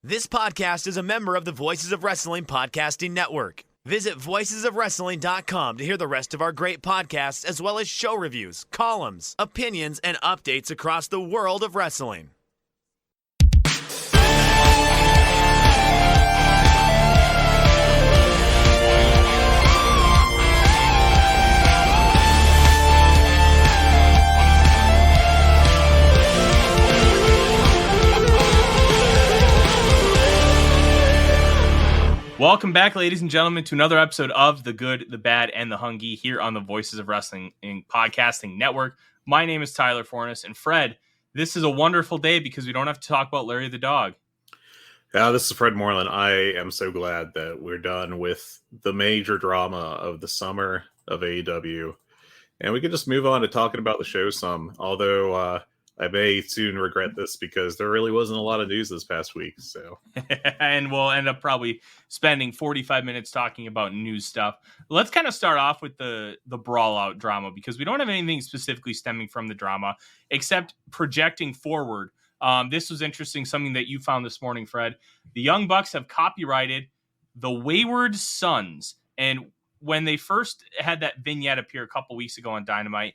This podcast is a member of the Voices of Wrestling Podcasting Network. Visit voicesofwrestling.com to hear the rest of our great podcasts, as well as show reviews, columns, opinions, and updates across the world of wrestling. Welcome back, ladies and gentlemen, to another episode of The Good, the Bad, and the Hungee here on the Voices of Wrestling Podcasting Network. My name is Tyler Fornes, and Fred, this is a wonderful day because we don't have to talk about Larry the Dog. Yeah, this is Fred Moreland. I am so glad that we're done with the major drama of the summer of AEW, and we can just move on to talking about the show some, although I may soon regret this because there really wasn't a lot of news this past week. So, and we'll end up probably spending 45 minutes talking about news stuff. Let's kind of start off with the brawl out drama because we don't have anything specifically stemming from the drama except projecting forward. This was interesting, something that you found this morning, Fred. The Young Bucks have copyrighted the Wayward Sons, and when they first had that vignette appear a couple weeks ago on Dynamite,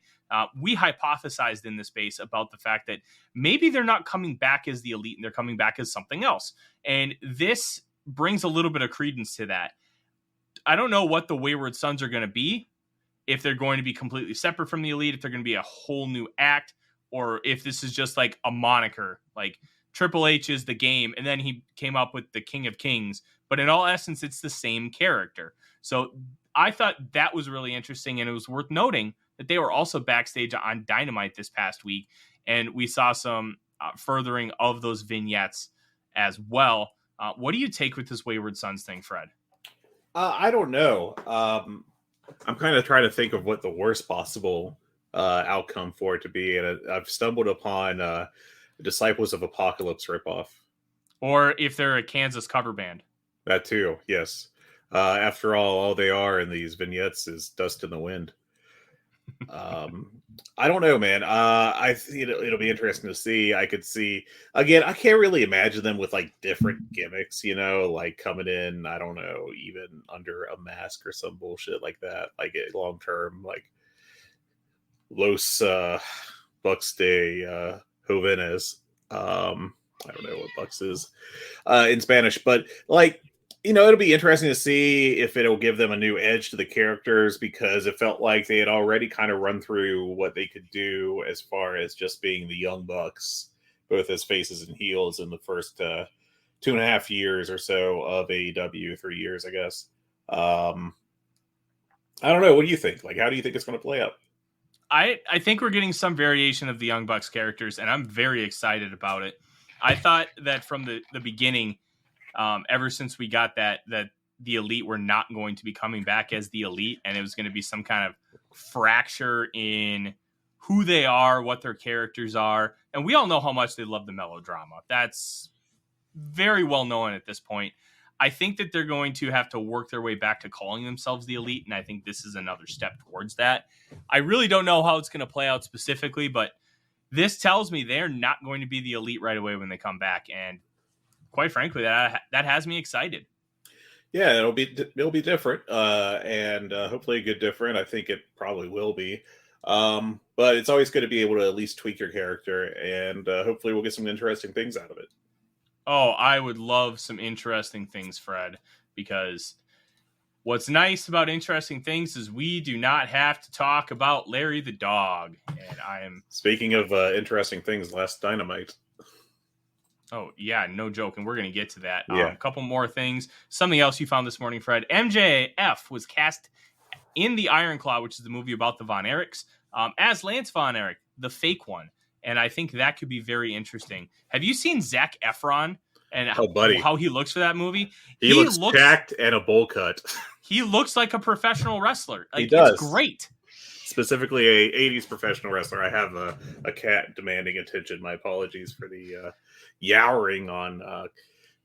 we hypothesized in this space about the fact that maybe they're not coming back as the Elite and they're coming back as something else. And this brings a little bit of credence to that. I don't know what the Wayward Sons are going to be, if they're going to be completely separate from the Elite, if they're going to be a whole new act, or if this is just like a moniker, like Triple H is the Game, and then he came up with the King of Kings. But in all essence, it's the same character. So I thought that was really interesting, and it was worth noting that they were also backstage on Dynamite this past week, and we saw some furthering of those vignettes as well. What do you take with this Wayward Sons thing, Fred? I don't know. I'm kind of trying to think of what the worst possible outcome for it to be, and I've stumbled upon Disciples of Apocalypse ripoff. Or if they're a Kansas cover band. That too, yes. After all they are in these vignettes is dust in the wind. I don't know, man. I think it'll be interesting to see. I could see, again, I can't really imagine them with like different gimmicks, like coming in, I don't know, even under a mask or some bullshit like that, like long term, like Los Bucks de Jóvenes. I don't know what Bucks is in Spanish, but like, it'll be interesting to see if it'll give them a new edge to the characters, because it felt like they had already kind of run through what they could do as far as just being the Young Bucks, both as faces and heels in the first 2.5 years or so of AEW, 3 years, I guess. I don't know. What do you think? Like, how do you think it's going to play out? I think we're getting some variation of the Young Bucks characters, and I'm very excited about it. I thought that from the beginning, ever since we got that the Elite were not going to be coming back as the Elite, and it was going to be some kind of fracture in who they are, what their characters are. And we all know how much they love the melodrama. That's very well known at this point. I think that they're going to have to work their way back to calling themselves the Elite, and I think this is another step towards that. I really don't know how it's going to play out specifically, but this tells me they're not going to be the Elite right away when they come back, and quite frankly, that has me excited. Yeah, it'll be different, and hopefully a good different. I think it probably will be, but it's always good to be able to at least tweak your character, and hopefully we'll get some interesting things out of it. Oh, I would love some interesting things, Fred, because what's nice about interesting things is we do not have to talk about Larry the Dog, and I am speaking of interesting things. Last Dynamite. Oh, yeah, no joke. And we're going to get to that. Yeah. A couple more things. Something else you found this morning, Fred. MJF was cast in The Iron Claw, which is the movie about the Von Erichs, as Lance Von Erich, the fake one. And I think that could be very interesting. Have you seen Zac Efron and how he looks for that movie? He looks jacked and a bowl cut. He looks like a professional wrestler. Like, he does. It's great. Specifically a 80s professional wrestler. I have a cat demanding attention. My apologies for the yowering on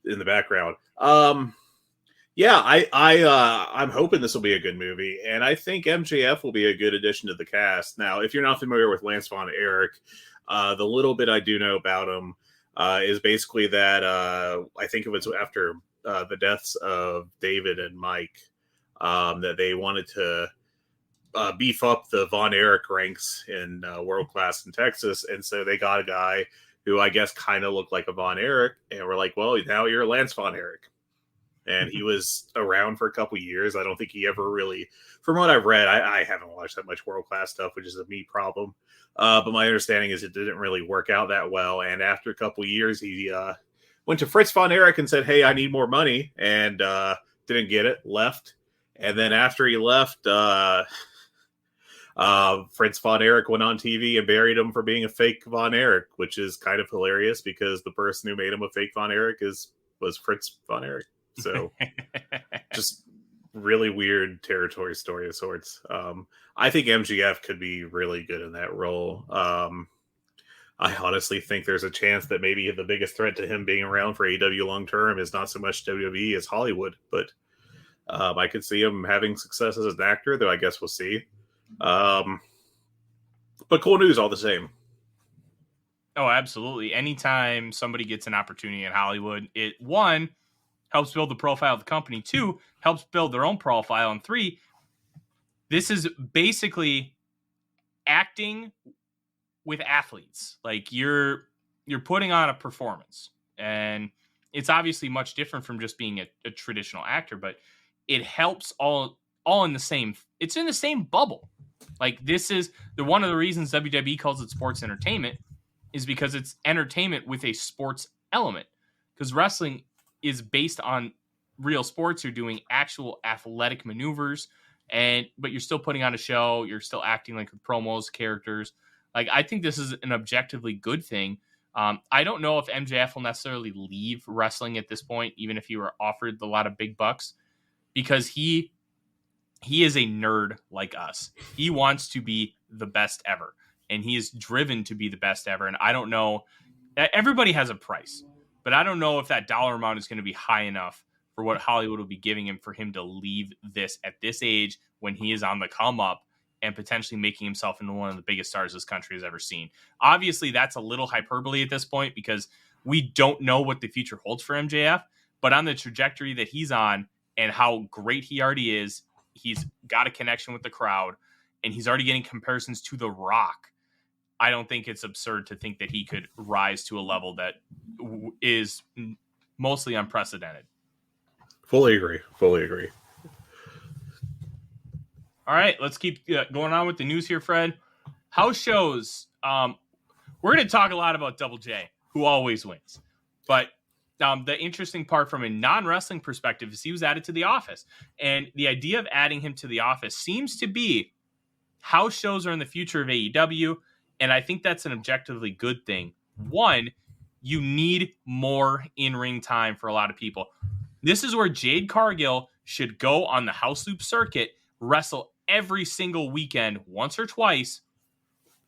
in the background. Yeah, I'm hoping this will be a good movie, and I think MJF will be a good addition to the cast. Now, if you're not familiar with Lance Von Erich, the little bit I do know about him, is basically that I think it was after the deaths of David and Mike that they wanted to beef up the Von Erich ranks in world class in Texas, and so they got a guy who I guess kind of looked like a Von Erich, and we're like, well, now you're Lance Von Erich. And he was around for a couple years. I don't think he ever really, from what I've read, I haven't watched that much world class stuff, which is a me problem. But my understanding is it didn't really work out that well. And after a couple years, he went to Fritz Von Erich and said, "Hey, I need more money," and didn't get it. Left, and then after he left, Fritz Von Erich went on TV and buried him for being a fake Von Erich, which is kind of hilarious because the person who made him a fake Von Erich was Fritz Von Erich. So just really weird territory story of sorts. I think MGF could be really good in that role. I honestly think there's a chance that maybe the biggest threat to him being around for AEW long term is not so much WWE as Hollywood, but I could see him having success as an actor, though I guess we'll see. But cool news all the same. Oh, absolutely. Anytime somebody gets an opportunity in Hollywood, it one helps build the profile of the company, two helps build their own profile, and three, this is basically acting with athletes. Like you're putting on a performance, and it's obviously much different from just being a traditional actor, but it helps all in the same. It's in the same bubble. Like this is one of the reasons WWE calls it sports entertainment is because it's entertainment with a sports element. Because wrestling is based on real sports. You're doing actual athletic maneuvers, but you're still putting on a show. You're still acting like promos, characters. Like I think this is an objectively good thing. I don't know if MJF will necessarily leave wrestling at this point, even if he were offered a lot of big bucks, because he is a nerd like us. He wants to be the best ever, and he is driven to be the best ever. And I don't know, everybody has a price, but I don't know if that dollar amount is going to be high enough for what Hollywood will be giving him for him to leave this at this age when he is on the come up and potentially making himself into one of the biggest stars this country has ever seen. Obviously, that's a little hyperbole at this point because we don't know what the future holds for MJF, but on the trajectory that he's on and how great he already is, he's got a connection with the crowd, and he's already getting comparisons to The Rock. I don't think it's absurd to think that he could rise to a level that is mostly unprecedented. Fully agree. All right, let's keep going on with the news here, Fred. House shows. We're going to talk a lot about Double J, who always wins. But the interesting part from a non-wrestling perspective is he was added to The Office. And the idea of adding him to The Office seems to be house shows are in the future of AEW. And I think that's an objectively good thing. One, you need more in-ring time for a lot of people. This is where Jade Cargill should go on the house loop circuit, wrestle every single weekend, once or twice,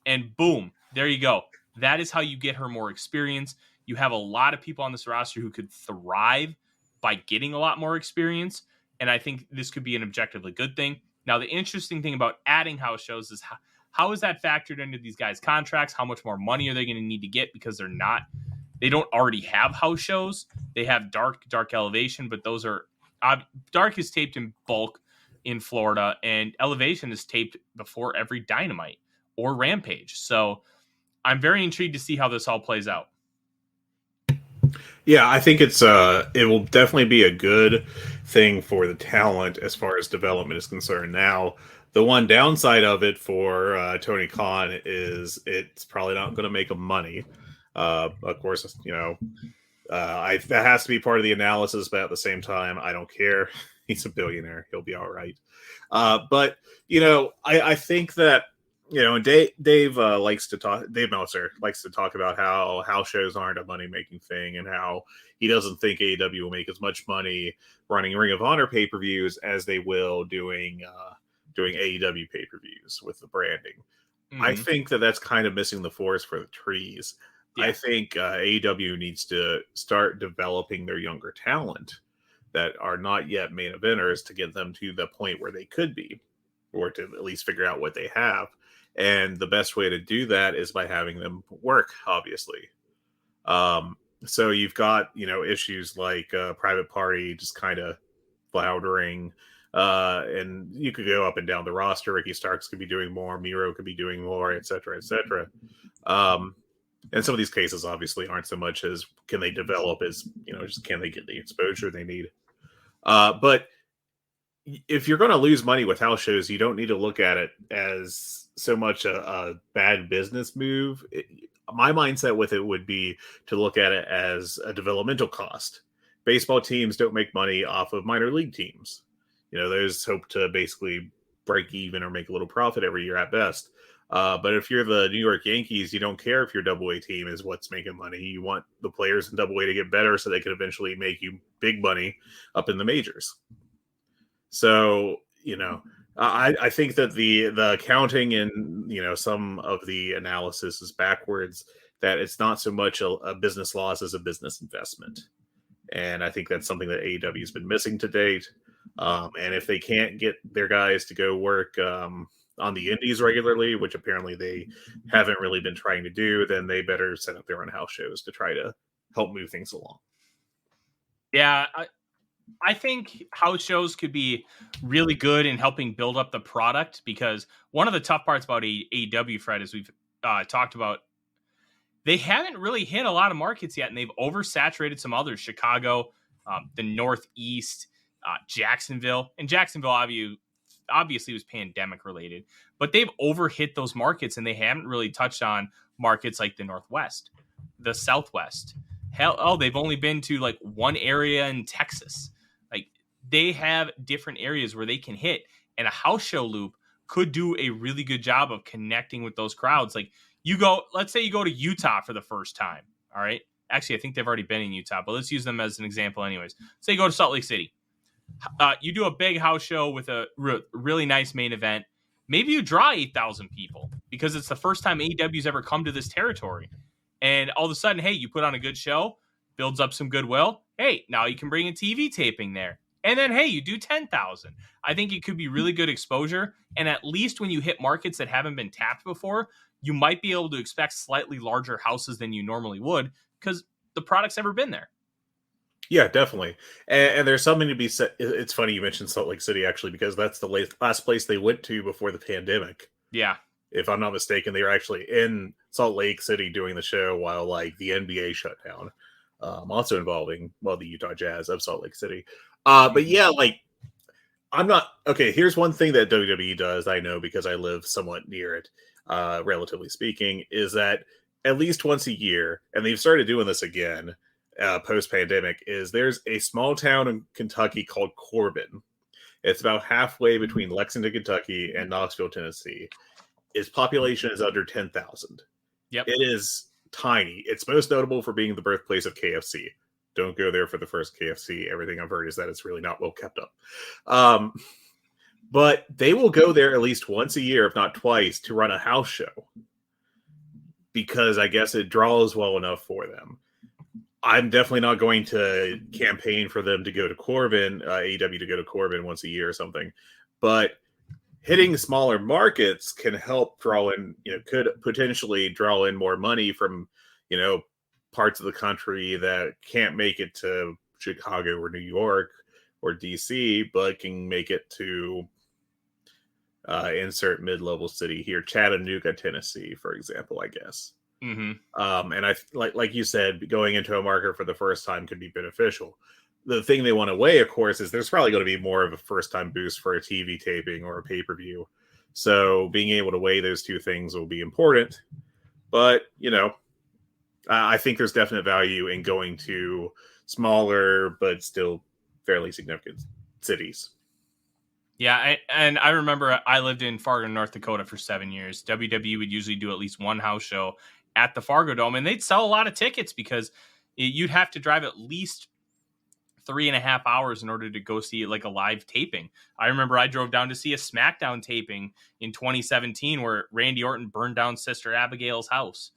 and boom, there you go. That is how you get her more experience. You have a lot of people on this roster who could thrive by getting a lot more experience, and I think this could be an objectively good thing. Now, the interesting thing about adding house shows is how is that factored into these guys' contracts? How much more money are they going to need to get because they don't already have house shows. They have Dark Elevation, but those are Dark is taped in bulk in Florida, and Elevation is taped before every Dynamite or Rampage. So I'm very intrigued to see how this all plays out. Yeah, I think it will definitely be a good thing for the talent as far as development is concerned. Now, the one downside of it for Tony Khan is it's probably not going to make him money. Of course, that has to be part of the analysis, but at the same time, I don't care. He's a billionaire. He'll be all right. But, I think that, Dave likes to talk. Dave Meltzer likes to talk about how house shows aren't a money-making thing and how he doesn't think AEW will make as much money running Ring of Honor pay-per-views as they will doing AEW pay-per-views with the branding. Mm-hmm. I think that's kind of missing the forest for the trees. Yeah. I think AEW needs to start developing their younger talent that are not yet main eventers to get them to the point where they could be, or to at least figure out what they have. And the best way to do that is by having them work, obviously. So you've got, issues like Private Party just kind of floundering. And you could go up and down the roster. Ricky Starks could be doing more. Miro could be doing more, et cetera, et cetera. And some of these cases obviously aren't so much as can they develop as, just can they get the exposure they need. But if you're going to lose money with house shows, you don't need to look at it as so much a bad business move. My mindset with it would be to look at it as a developmental cost. Baseball teams don't make money off of minor league teams. Those hope to basically break even or make a little profit every year at best. But if you're the New York Yankees, you don't care if your Double-A team is what's making money. You want the players in Double-A to get better so they can eventually make you big money up in the majors. So, I think that the accounting and, some of the analysis is backwards, that it's not so much a business loss as a business investment. And I think that's something that AEW has been missing to date. And if they can't get their guys to go work on the indies regularly, which apparently they haven't really been trying to do, then they better set up their own house shows to try to help move things along. Yeah, I think house shows could be really good in helping build up the product, because one of the tough parts about AEW, Fred, as we've talked about, they haven't really hit a lot of markets yet, and they've oversaturated some others. Chicago, the Northeast, Jacksonville. And Jacksonville obviously was pandemic related, but they've overhit those markets, and they haven't really touched on markets like the Northwest, the Southwest. Hell, they've only been to like one area in Texas. Like, they have different areas where they can hit, and a house show loop could do a really good job of connecting with those crowds. Like, let's say you go to Utah for the first time. All right. Actually, I think they've already been in Utah, but let's use them as an example anyways. Say you go to Salt Lake City. You do a big house show with a really nice main event. Maybe you draw 8,000 people because it's the first time AEW's ever come to this territory. And all of a sudden, hey, you put on a good show, builds up some goodwill. Hey, now you can bring a TV taping there. And then, hey, you do 10,000. I think it could be really good exposure. And at least when you hit markets that haven't been tapped before, you might be able to expect slightly larger houses than you normally would because the product's never been there. Yeah, definitely. And there's something to be said. It's funny you mentioned Salt Lake City, actually, because that's the last place they went to before the pandemic. Yeah. If I'm not mistaken, they were actually in Salt Lake City doing the show while like the NBA shut down. Also involving, the Utah Jazz of Salt Lake City. But yeah, like, I'm not... Okay, here's one thing that WWE does, I know because I live somewhat near it, relatively speaking, is that at least once a year, and they've started doing this again, post-pandemic, is there's a small town in Kentucky called Corbin. It's about halfway between Lexington, Kentucky and Knoxville, Tennessee. Its population is under 10,000. Yep. It is tiny. It's most notable for being the birthplace of KFC. Don't go there for the first KFC. Everything I've heard is that it's really not well kept up. But they will go there at least once a year, if not twice, to run a house show. Because I guess it draws well enough for them. I'm definitely not going to campaign for them to go to Corbin, AEW to go to Corbin once a year or something. But hitting smaller markets can help draw in, could potentially draw in more money from, parts of the country that can't make it to Chicago or New York or DC, but can make it to insert mid-level city here, Chattanooga, Tennessee, for example, I guess. Mm-hmm. And I like you said, going into a market for the first time could be beneficial. The thing they want to weigh, of course, is there's probably going to be more of a first-time boost for a TV taping or a pay-per-view. So being able to weigh those two things will be important. But, I think there's definite value in going to smaller but still fairly significant cities. Yeah, and I remember I lived in Fargo, North Dakota for 7 years. WWE would usually do at least one house show at the Fargo Dome, and they'd sell a lot of tickets because you'd have to drive at least 3.5 hours in order to go see like a live taping. I remember I drove down to see a SmackDown taping in 2017 where Randy Orton burned down Sister Abigail's house.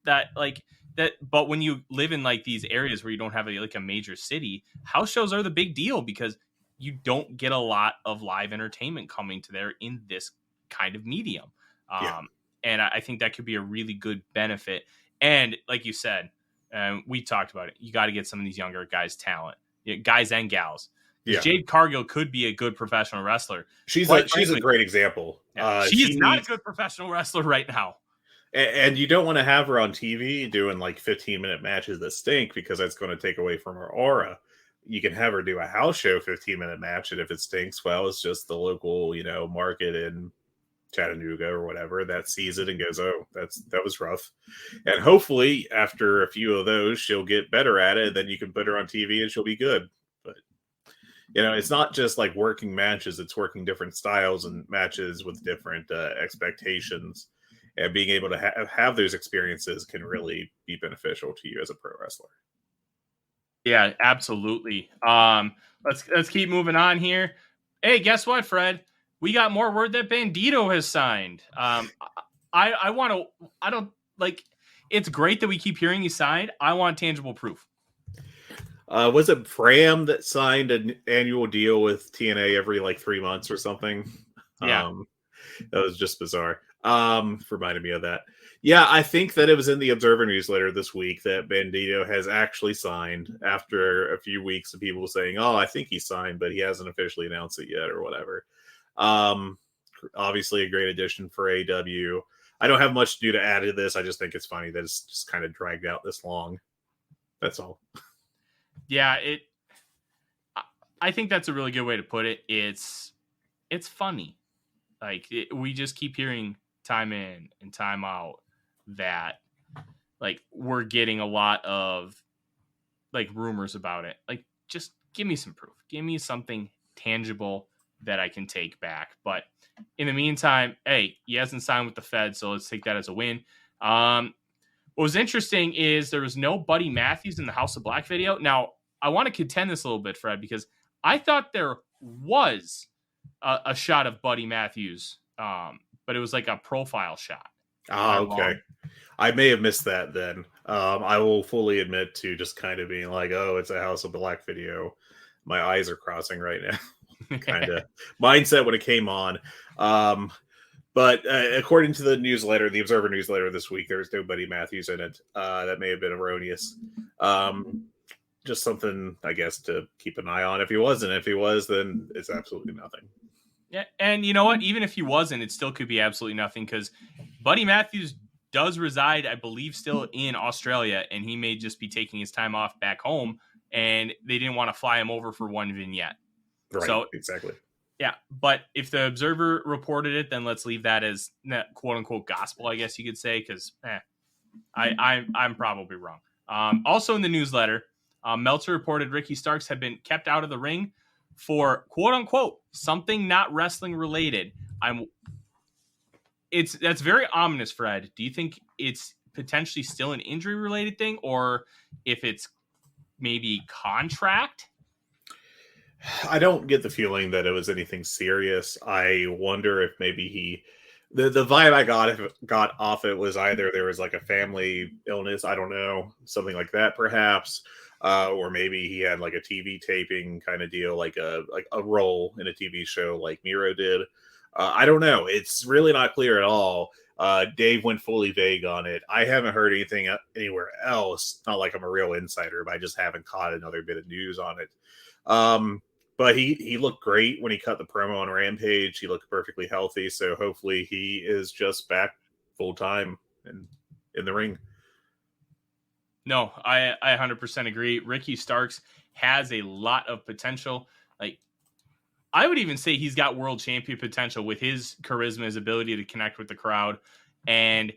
But when you live in like these areas where you don't have a major city, house shows are the big deal because you don't get a lot of live entertainment coming to there in this kind of medium. Yeah. And I think that could be a really good benefit. And like you said, we talked about it. You got to get some of these younger guys talent, guys and gals. Yeah. Jade Cargill could be a good professional wrestler. She's a great example. She's not a good professional wrestler right now. And you don't want to have her on TV doing like 15-minute matches that stink, because that's going to take away from her aura. You can have her do a house show 15-minute match, and if it stinks, well, it's just the local, market in Chattanooga or whatever that sees it and goes, oh, that was rough. And hopefully after a few of those, she'll get better at it, and then you can put her on TV and she'll be good. But it's not just like working matches, it's working different styles and matches with different expectations, and being able to have those experiences can really be beneficial to you as a pro wrestler. Yeah, absolutely. Let's keep moving on here. Hey, guess what, Fred? We got more word that Bandito has signed. It's great that we keep hearing he signed. I want tangible proof. Was it Bram that signed an annual deal with TNA every 3 months or something? Yeah. That was just bizarre. Reminded me of that. Yeah, I think that it was in the Observer newsletter this week that Bandito has actually signed, after a few weeks of people saying, oh, I think he signed, but he hasn't officially announced it yet or whatever. Obviously a great addition for AEW. I don't have much to add to this. I just think it's funny that it's just kind of dragged out this long. That's all. Yeah, I think that's a really good way to put it. It's funny. We just keep hearing time in and time out that we're getting a lot of rumors about it. Just give me some proof. Give me something tangible that I can take back. But in the meantime, hey, he hasn't signed with the Fed, so let's take that as a win. What was interesting is there was no Buddy Matthews in the House of Black video. Now, I want to contend this a little bit, Fred, because I thought there was a shot of Buddy Matthews, but it was like a profile shot. Okay. I may have missed that then. I will fully admit to just kind of being like, oh, it's a House of Black video. My eyes are crossing right now. Kind of mindset when it came on. But according to the newsletter, the Observer newsletter this week, there's no Buddy Matthews in it. That may have been erroneous. Just something, I guess, to keep an eye on. If he wasn't, if he was, then it's absolutely nothing. Yeah, and you know what? Even if he wasn't, it still could be absolutely nothing, because Buddy Matthews does reside, I believe, still in Australia, and he may just be taking his time off back home, and they didn't want to fly him over for one vignette. Right, so, exactly. Yeah, but if the Observer reported it, then let's leave that as quote-unquote gospel, I guess you could say, because I'm probably wrong. Also in the newsletter, Meltzer reported Ricky Starks had been kept out of the ring for quote-unquote something not wrestling related. That's very ominous, Fred. Do you think it's potentially still an injury related thing, or if it's maybe contract? I don't get the feeling that it was anything serious. I wonder if maybe the vibe I got off it was either there was a family illness, I don't know, something like that perhaps, or maybe he had a TV taping kind of deal, a role in a TV show like Miro did. I don't know. It's really not clear at all. Dave went fully vague on it. I haven't heard anything anywhere else. Not like I'm a real insider, but I just haven't caught another bit of news on it. But he looked great when he cut the promo on Rampage. He looked perfectly healthy. So hopefully he is just back full time in the ring. No, I 100% agree. Ricky Starks has a lot of potential. I would even say he's got world champion potential with his charisma, his ability to connect with the crowd. And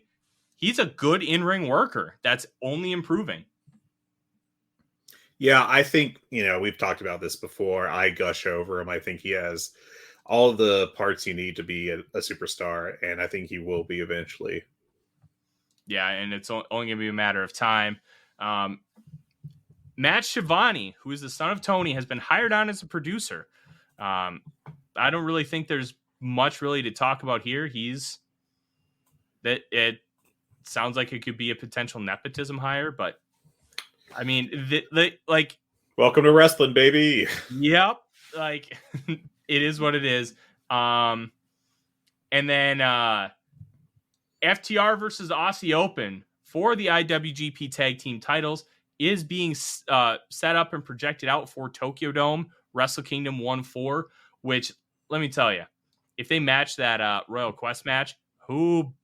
he's a good in-ring worker. That's only improving. Yeah, I think, we've talked about this before. I gush over him. I think he has all the parts you need to be a superstar, and I think he will be eventually. Yeah, and it's only going to be a matter of time. Matt Schiavone, who is the son of Tony, has been hired on as a producer. I don't really think there's much really to talk about here. It sounds like it could be a potential nepotism hire, but I mean, welcome to wrestling, baby. Yep. It is what it is. And then, FTR versus Aussie Open for the IWGP Tag Team titles is being set up and projected out for Tokyo Dome, Wrestle Kingdom 1-4, which, let me tell you, if they match that Royal Quest match,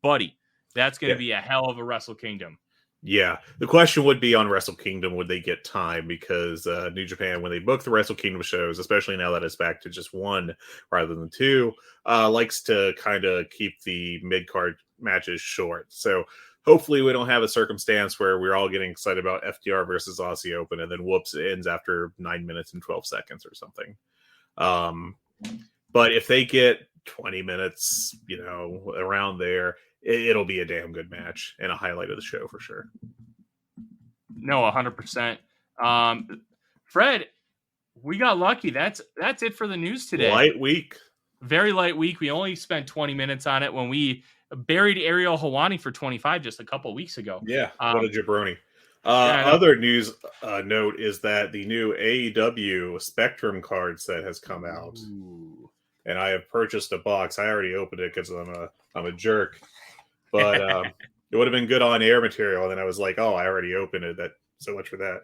buddy, that's going to be a hell of a Wrestle Kingdom. Yeah, the question would be on Wrestle Kingdom, would they get time? Because New Japan, when they book the Wrestle Kingdom shows, especially now that it's back to just one rather than two, likes to kind of keep the mid-card matches short. So hopefully we don't have a circumstance where we're all getting excited about FTR versus Aussie Open and then whoops, it ends after 9 minutes and 12 seconds or something. But if they get 20 minutes, around there, it'll be a damn good match and a highlight of the show for sure. No, 100%. Fred, we got lucky. That's it for the news today. Light week. Very light week. We only spent 20 minutes on it when we buried Ariel Helwani for 25 just a couple weeks ago. Yeah, what a jabroni. Other news note is that the new AEW Spectrum card set has come out. Ooh. And I have purchased a box. I already opened it because I'm a jerk. But it would have been good on air material. And then I was like, oh, I already opened it. That so much for that.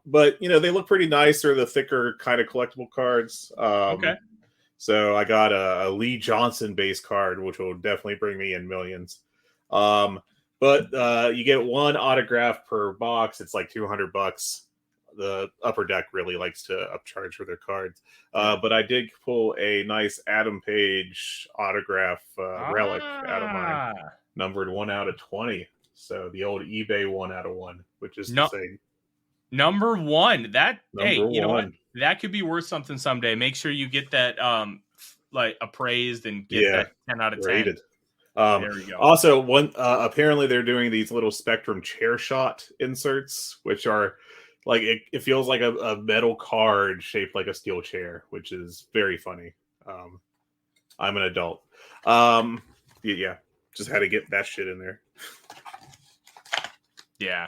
But they look pretty nice. They're the thicker kind of collectible cards. Okay. So I got a Lee Johnson base card, which will definitely bring me in millions. But you get one autograph per box. It's like $200. The Upper Deck really likes to upcharge for their cards. But I did pull a nice Adam Page autograph relic out of mine, numbered 1 out of 20. So the old eBay 1 out of 1, which is insane. Number 1. You know what? One. That could be worth something someday. Make sure you get that appraised and get that 10 out of 10. Rated. There we go. Also, apparently they're doing these little Spectrum chair shot inserts, which are like it feels like a metal card shaped like a steel chair, which is very funny. I'm an adult. Yeah, just had to get that shit in there. Yeah.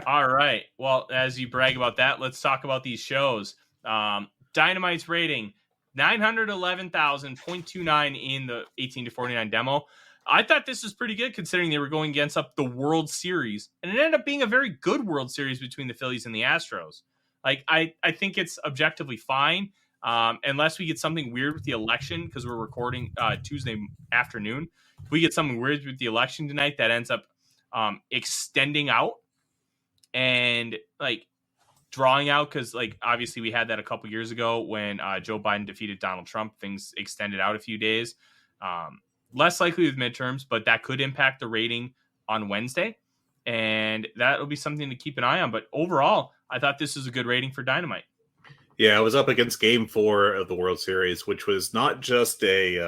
All right. Well, as you brag about that, let's talk about these shows. Dynamite's rating 911,000.29 in the 18 to 49 demo. I thought this was pretty good considering they were going against the World Series, and it ended up being a very good World Series between the Phillies and the Astros. Like I think it's objectively fine, unless we get something weird with the election because we're recording Tuesday afternoon. If we get something weird with the election tonight that ends up extending out and drawing out, because obviously we had that a couple years ago when Joe Biden defeated Donald Trump. Things extended out a few days. Less likely with midterms, but that could impact the rating on Wednesday, and that'll be something to keep an eye on. But overall, I thought this was a good rating for Dynamite. Yeah, I was up against Game 4 of the World Series, which was not just a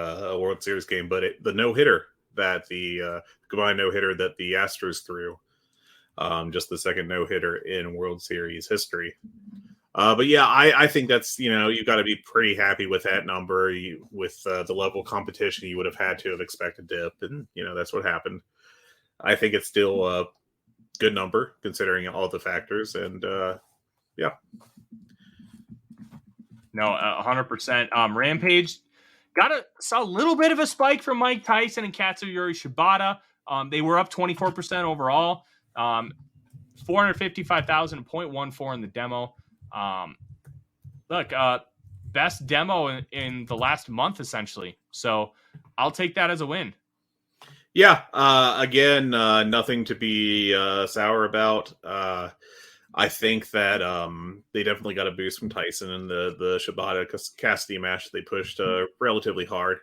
World Series game, but the no-hitter that the combined no-hitter that the Astros threw. Just the second no-hitter in World Series history. But yeah, I think that's, you've got to be pretty happy with that number. With the level of competition, you would have had to have expected dip, and, that's what happened. I think it's still a good number considering all the factors, and yeah. No, 100%. Rampage saw a little bit of a spike from Mike Tyson and Katsuyori Shibata. They were up 24% overall. 455,000.14 in the demo. Best demo in the last month, essentially. So I'll take that as a win. Yeah. Again, nothing to be sour about. I think that they definitely got a boost from Tyson in the Shibata Cassidy match. They pushed relatively hard.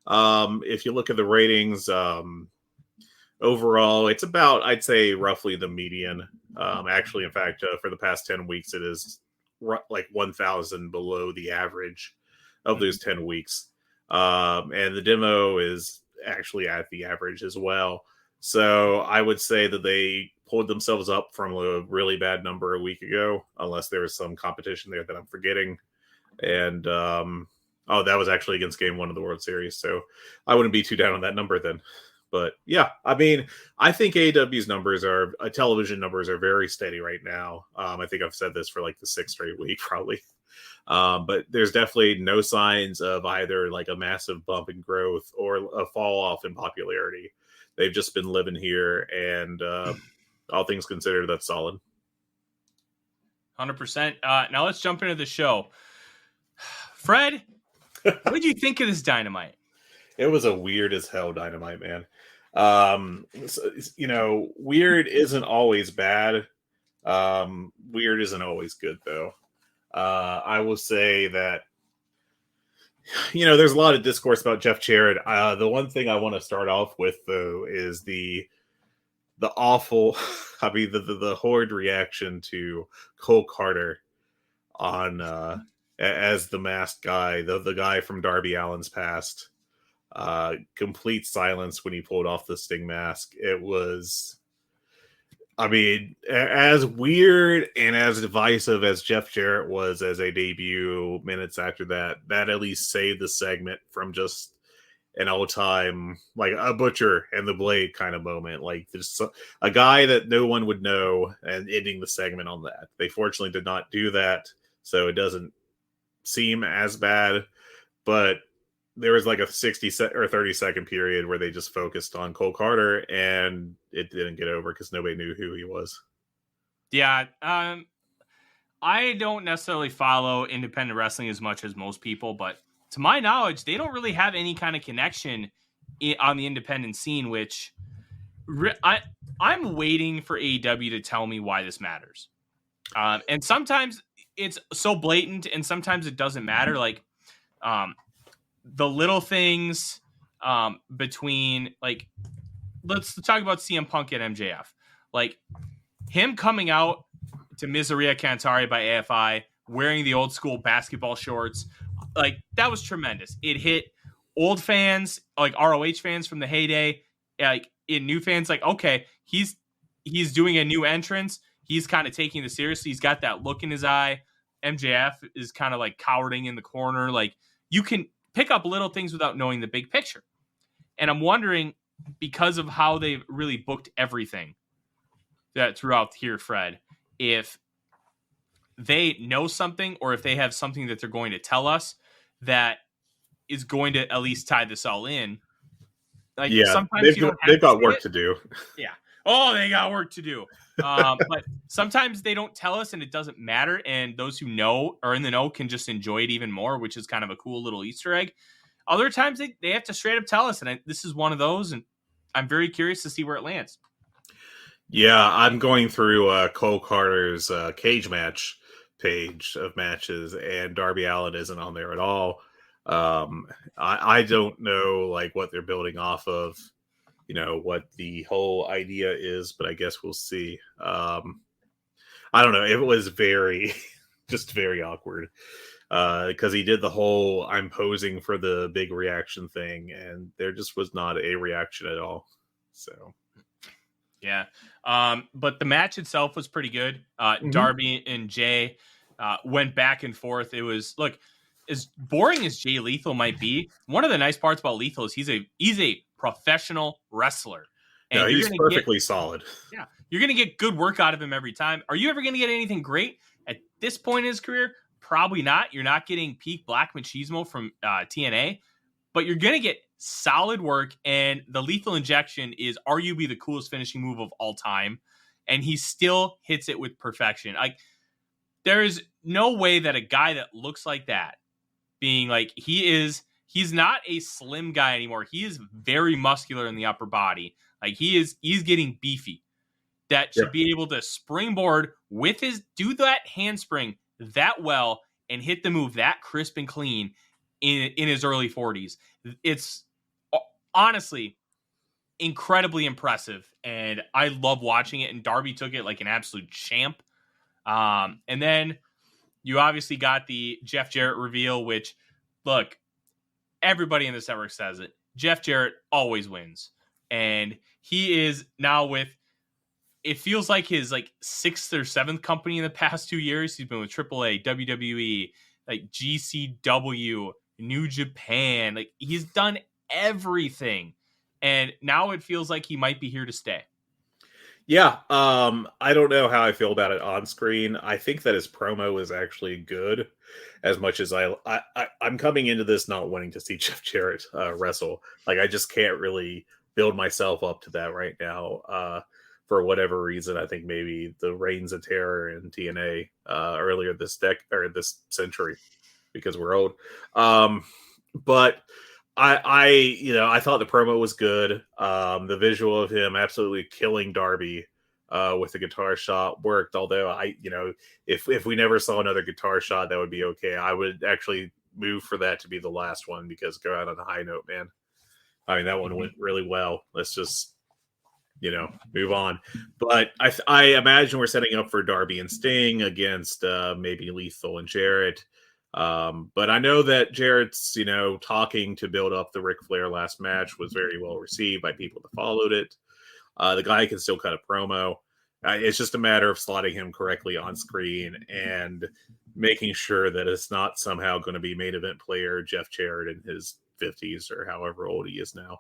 If you look at the ratings, overall, it's about, I'd say, roughly the median. Actually, in fact, for the past 10 weeks, it is like 1,000 below the average of those 10 weeks. And the demo is actually at the average as well. So I would say that they pulled themselves up from a really bad number a week ago, unless there was some competition there that I'm forgetting. And, that was actually against Game 1 of the World Series. So I wouldn't be too down on that number then. But yeah, I mean, I think AEW's television numbers are very steady right now. I think I've said this for like the 6th straight week, probably. But there's definitely no signs of either like a massive bump in growth or a fall off in popularity. they've just been living here, and all things considered, that's solid. 100%. Now let's jump into the show. Fred, what did you think of this Dynamite? It was a weird as hell Dynamite, man. Weird isn't always bad. Weird isn't always good, though. I will say that, there's a lot of discourse about Jeff Jarrett. The one thing I want to start off with, though, is the awful, the horrid reaction to Cole Karter on as the masked guy, the guy from Darby Allin's past. Complete silence when he pulled off the Sting mask. It was, as weird and as divisive as Jeff Jarrett was as a debut minutes after that at least saved the segment from just an all-time, like, a Butcher and the Blade kind of moment. Like, there's a guy that no one would know, and ending the segment on that. They fortunately did not do that, so it doesn't seem as bad, but there was like a 30-second period where they just focused on Cole Karter, and it didn't get over because nobody knew who he was. Yeah, I don't necessarily follow independent wrestling as much as most people, but to my knowledge, they don't really have any kind of connection on the independent scene, which I'm waiting for AEW to tell me why this matters. And sometimes it's so blatant, and sometimes it doesn't matter. Like, the little things between, like, let's talk about CM Punk and MJF. Like, him coming out to Miseria Cantare by AFI, wearing the old school basketball shorts, like, that was tremendous. It hit old fans, like ROH fans from the heyday, like, in new fans, like, okay, he's doing a new entrance. He's kind of taking this seriously. He's got that look in his eye. MJF is kind of like cowering in the corner. Like, you can pick up little things without knowing the big picture. And I'm wondering, because of how they've really booked everything that throughout here, Fred, if they know something, or if they have something that they're going to tell us that is going to at least tie this all in. Like, yeah, sometimes they've got work to do. Yeah. Oh, they got work to do. But sometimes they don't tell us, and it doesn't matter. And those who know or in the know can just enjoy it even more, which is kind of a cool little Easter egg. Other times they have to straight up tell us, and this is one of those. And I'm very curious to see where it lands. Yeah, I'm going through Cole Karter's cage match page of matches, and Darby Allin isn't on there at all. I don't know, like, what they're building off of. What the whole idea is, but I guess we'll see. I don't know. It was just very awkward because he did the whole I'm posing for the big reaction thing, and there just was not a reaction at all. So, yeah. But the match itself was pretty good. Darby and Jay went back and forth. It was, look, as boring as Jay Lethal might be, one of the nice parts about Lethal is he's a professional wrestler. And no, he's perfectly solid. Yeah. You're going to get good work out of him every time. Are you ever going to get anything great at this point in his career? Probably not. You're not getting peak Black Machismo from TNA, but you're going to get solid work. And the Lethal Injection is arguably the coolest finishing move of all time. And he still hits it with perfection. Like, there is no way that a guy that looks like that, being like, he's not a slim guy anymore. He is very muscular in the upper body. Like, he's getting beefy. That should be able to springboard with do that handspring that well and hit the move that crisp and clean in his early 40s. It's honestly incredibly impressive, and I love watching it. And Darby took it like an absolute champ. And then you obviously got the Jeff Jarrett reveal, which, look, everybody in this network says it. Jeff Jarrett always wins. And he is now with, it feels like his like 6th or 7th company in the past 2 years. He's been with AAA, WWE, like GCW, New Japan. Like, he's done everything. And now it feels like he might be here to stay. Yeah, I don't know how I feel about it on screen. I think that his promo is actually good, as much as I'm coming into this not wanting to see Jeff Jarrett wrestle. Like, I just can't really build myself up to that right now. For whatever reason, I think maybe the Reigns of Terror in TNA earlier this century, because we're old. But I thought the promo was good. The visual of him absolutely killing Darby with the guitar shot worked. Although if we never saw another guitar shot, that would be okay. I would actually move for that to be the last one, because go out on a high note, man. I mean, that one went really well. Let's just move on. But I imagine we're setting up for Darby and Sting against maybe Lethal and Jarrett. But I know that Jarrett's, talking to build up the Ric Flair last match was very well received by people that followed it. The guy can still cut a promo. It's just a matter of slotting him correctly on screen and making sure that it's not somehow going to be main event player Jeff Jarrett in his 50s or however old he is now.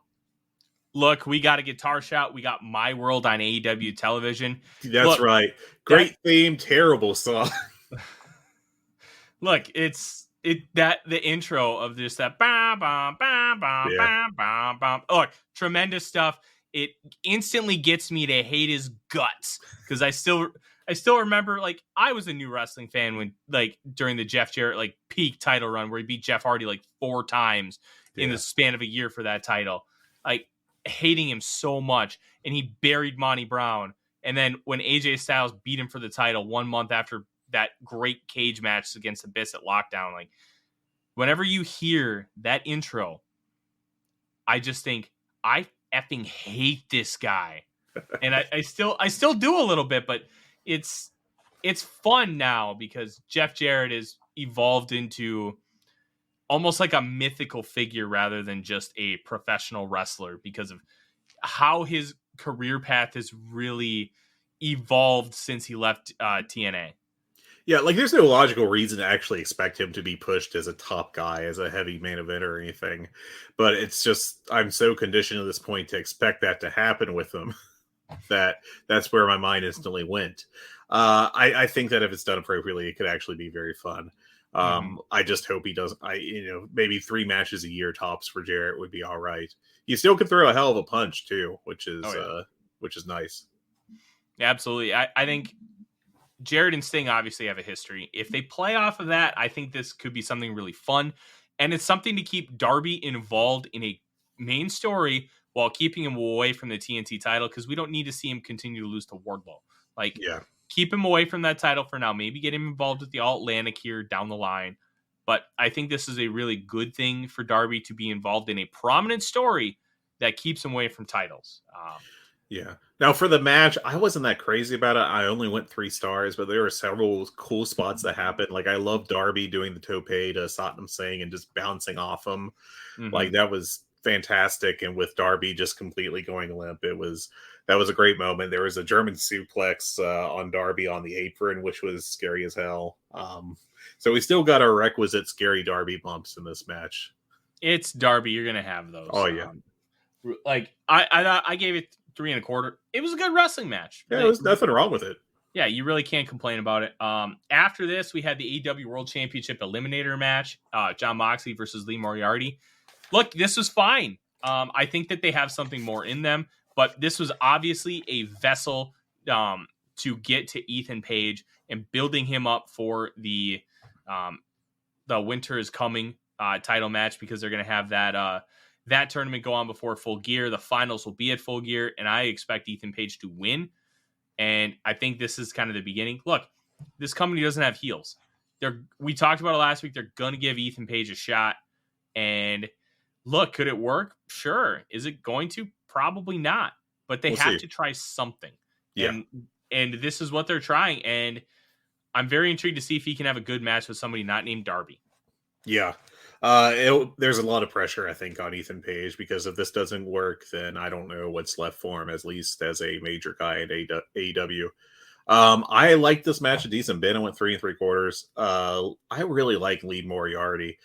Look, we got a guitar shot. We got My World on AEW television. That's right. Great theme, terrible song. Look, the intro of just that bam bam bam bam bam bam bam. Look, tremendous stuff. It instantly gets me to hate his guts, because I still remember, like, I was a new wrestling fan when, like, during the Jeff Jarrett like peak title run where he beat Jeff Hardy like 4 times in the span of a year for that title. Like, hating him so much, and he buried Monty Brown. And then when AJ Styles beat him for the title 1 month after that great cage match against Abyss at Lockdown, like, whenever you hear that intro, I just think, I effing hate this guy. And I still do a little bit, but it's fun now because Jeff Jarrett is evolved into almost like a mythical figure rather than just a professional wrestler, because of how his career path has really evolved since he left TNA. Yeah, like, there's no logical reason to actually expect him to be pushed as a top guy, as a heavy main event or anything. But it's just, I'm so conditioned at this point to expect that to happen with him that's where my mind instantly went. I think that if it's done appropriately, it could actually be very fun. I just hope he doesn't. Maybe 3 matches a year tops for Jarrett would be all right. He still could throw a hell of a punch too, which is nice. Absolutely. I think Jarrett and Sting obviously have a history. If they play off of that, I think this could be something really fun. And it's something to keep Darby involved in a main story while keeping him away from the TNT title, because we don't need to see him continue to lose to Wardlow. Like, keep him away from that title for now. Maybe get him involved with the All-Atlantic here down the line. But I think this is a really good thing for Darby to be involved in a prominent story that keeps him away from titles. Now, for the match, I wasn't that crazy about it. I only went 3 stars, but there were several cool spots that happened. Like, I love Darby doing the tope to Satnam Singh and just bouncing off him. Like, that was fantastic. And with Darby just completely going limp, that was a great moment. There was a German suplex on Darby on the apron, which was scary as hell. So we still got our requisite scary Darby bumps in this match. It's Darby. You're going to have those. Oh, yeah. Like, I gave it 3 1/4. It was a good wrestling match. Yeah, there was nothing wrong with it. Yeah, you really can't complain about it. After this, we had the AEW World Championship Eliminator match. Jon Moxley versus Lee Moriarty. Look, this was fine. I think that they have something more in them, but this was obviously a vessel to get to Ethan Page and building him up for the Winter is Coming title match, because they're going to have that tournament go on before Full Gear. The finals will be at Full Gear, and I expect Ethan Page to win. And I think this is kind of the beginning. Look, this company doesn't have heels. We talked about it last week. They're going to give Ethan Page a shot. And look, could it work? Sure. Is it going to? Probably not. But we'll have to try something. Yeah. And this is what they're trying. And I'm very intrigued to see if he can have a good match with somebody not named Darby. Yeah. There's a lot of pressure, I think, on Ethan Page, because if this doesn't work, then I don't know what's left for him, at least as a major guy at AEW. I like this match a decent bit. I went 3 3/4. I really like Lee Moriarty.